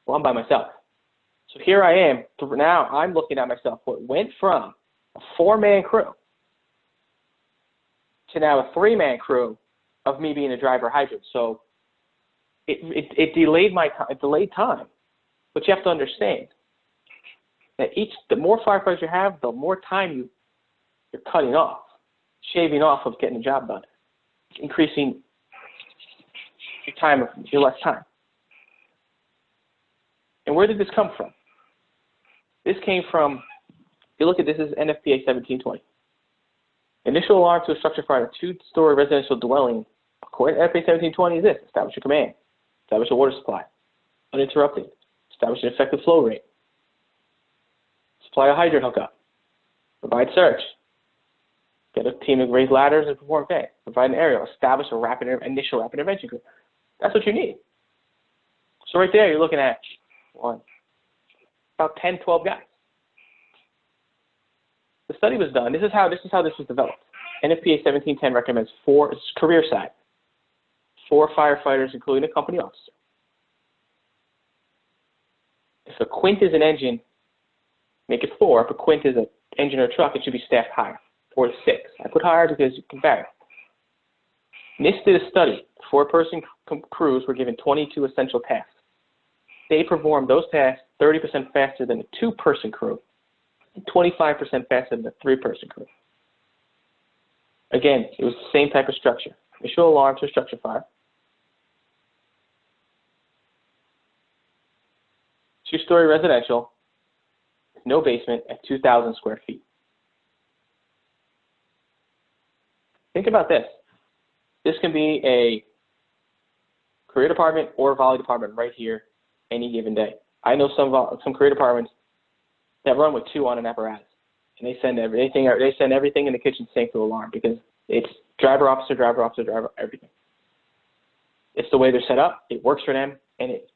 Well, I'm by myself. So here I am. Now I'm looking at myself. What went from a 4-man crew to now a 3-man crew of me being a driver hydrant. So it delayed my time. It delayed time. But you have to understand that the more firefighters you have, the more time you're cutting off, shaving off of getting the job done, increasing your less time. And where did this come from? This came from, if you look at this, is NFPA 1720. Initial alarm to a structure fire in a 2-story residential dwelling. According to NFPA 1720 is this: establish a command, establish a water supply, uninterrupted, establish an effective flow rate, supply a hydrant hookup, provide search, get a team to raise ladders and perform FA, provide an aerial, establish a initial rapid intervention group. That's what you need. So right there, you're looking at about 10, 12 guys. The study was done. This is how this was developed. NFPA 1710 recommends 4, it's career side, 4 firefighters, including a company officer. If a quint is an engine, make it 4. If a quint is an engine or a truck, it should be staffed higher, 4 to 6. I put higher because you can vary. NIST did a study. 4-person crews were given 22 essential tasks. They performed those tasks 30% faster than a 2-person crew, and 25% faster than a 3-person crew. Again, it was the same type of structure. Initial alarm to a structure fire. 2-story residential, no basement, at 2,000 square feet. Think about this. This can be a career department or volley department right here any given day. I know some career departments that run with 2 on an apparatus, and they send everything in the kitchen sink to alarm because it's driver, officer, everything. It's the way they're set up. It works for them, and it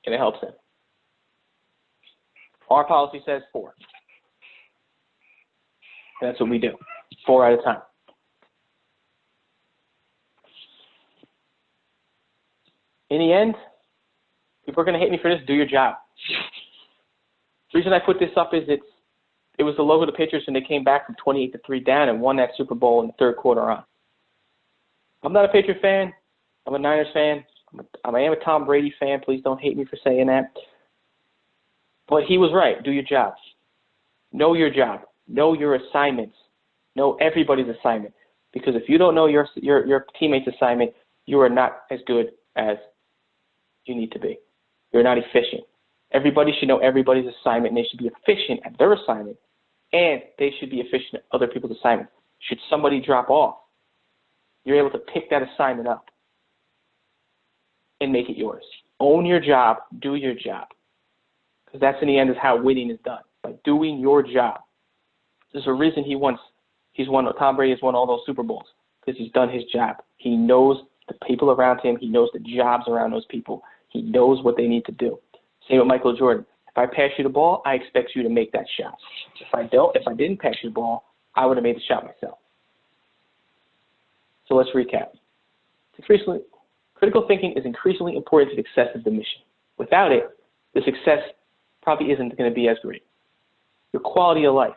helps them. Our policy says 4. And that's what we do, 4 at a time. In the end, people are going to hate me for this. Do your job. The reason I put this up is it was the logo of the Patriots, and they came back from 28-3 down and won that Super Bowl in the 3rd quarter on. I'm not a Patriot fan. I'm a Niners fan. I am a Tom Brady fan. Please don't hate me for saying that. But he was right. Do your job. Know your job. Know your assignments. Know everybody's assignment. Because if you don't know your teammate's assignment, you are not as good as you need to be. You're not efficient. Everybody should know everybody's assignment, and they should be efficient at their assignment, and they should be efficient at other people's assignments. Should somebody drop off, you're able to pick that assignment up and make it yours. Own your job. Do your job. Because that's, in the end, is how winning is done, by doing your job. There's a reason Tom Brady has won all those Super Bowls, because he's done his job. He knows the people around him. He knows the jobs around those people. He knows what they need to do. Same with Michael Jordan. If I pass you the ball, I expect you to make that shot. If I didn't pass you the ball, I would have made the shot myself. So let's recap. Critical thinking is increasingly important to the success of the mission. Without it, the success probably isn't going to be as great. Your quality of life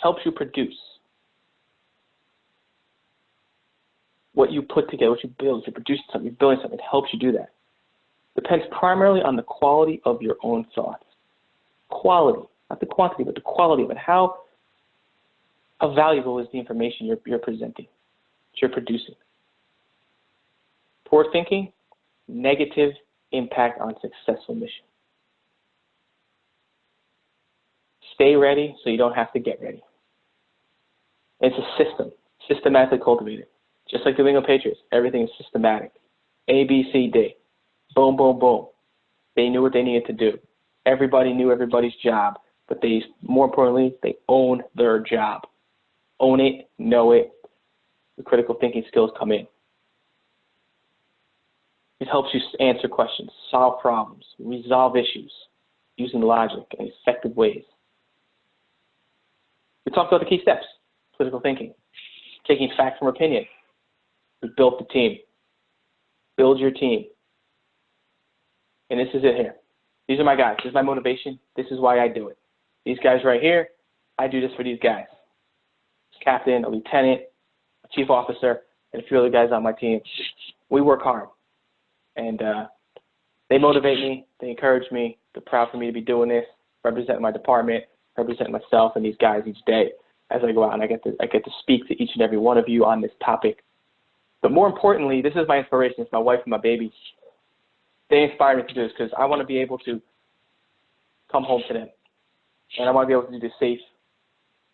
helps you produce what you put together, what you build. You're producing something, you're building something. It helps you do that. Depends primarily on the quality of your own thoughts. Quality, not the quantity, but the quality of it. How valuable is the information you're presenting, that you're producing? Poor thinking, negative impact on successful mission. Stay ready so you don't have to get ready. It's a system, systematically cultivated. Just like the New England Patriots, everything is systematic. A, B, C, D. Boom, boom, boom. They knew what they needed to do. Everybody knew everybody's job, but more importantly, they own their job. Own it, know it. The critical thinking skills come in. It helps you answer questions, solve problems, resolve issues using logic and effective ways. We talked about the key steps, critical thinking, taking fact from opinion. We built the team. Build your team. And this is it here. These are my guys. This is my motivation. This is why I do it. These guys right here, I do this for these guys. Captain, a lieutenant, a chief officer, and a few other guys on my team. We work hard. And they motivate me. They encourage me. They're proud for me to be doing this, representing my department, representing myself and these guys each day as I go out. And I get to speak to each and every one of you on this topic. But more importantly, this is my inspiration. It's my wife and my baby. They inspire me to do this because I want to be able to come home to them. And I want to be able to do this safe.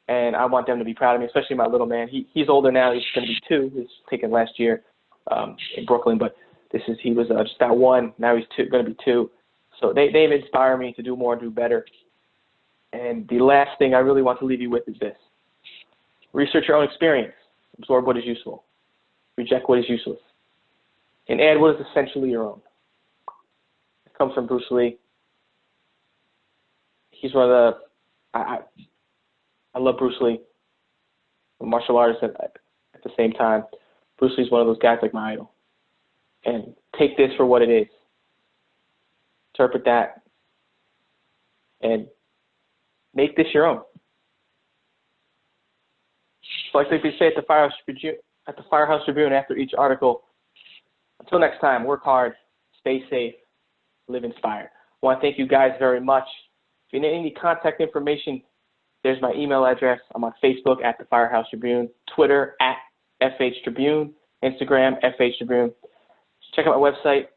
And I want them to be proud of me, especially my little man. He's older now. He's going to be 2. He was taken last year in Brooklyn. But he was just about 1. Now he's going to be 2. So they inspire me to do more, do better. And the last thing I really want to leave you with is this. Research your own experience. Absorb what is useful. Reject what is useless. And add what is essentially your own. It comes from Bruce Lee. He's one of the, I love Bruce Lee. I'm a martial artist at the same time. Bruce Lee's one of those guys like my idol. And take this for what it is. Interpret that. And make this your own. So like we say at the Firehouse Tribune after each article, until next time, work hard, stay safe, live inspired. I want to thank you guys very much. If you need any contact information, there's my email address. I'm on Facebook at the Firehouse Tribune, Twitter at FH Tribune, Instagram FH Tribune. Check out my website,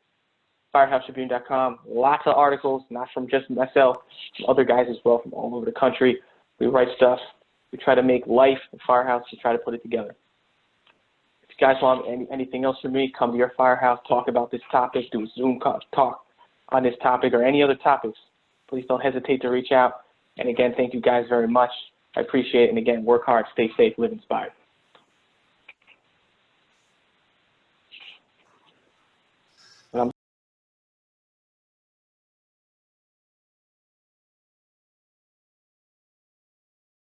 firehousetribune.com. Lots of articles, not from just myself, from other guys as well from all over the country. We write stuff We try to make life at Firehouse to try to put it together. If you guys want anything else from me, come to your Firehouse, talk about this topic, do a Zoom talk on this topic or any other topics. Please don't hesitate to reach out. And again, thank you guys very much. I appreciate it. And again, work hard, stay safe, live inspired.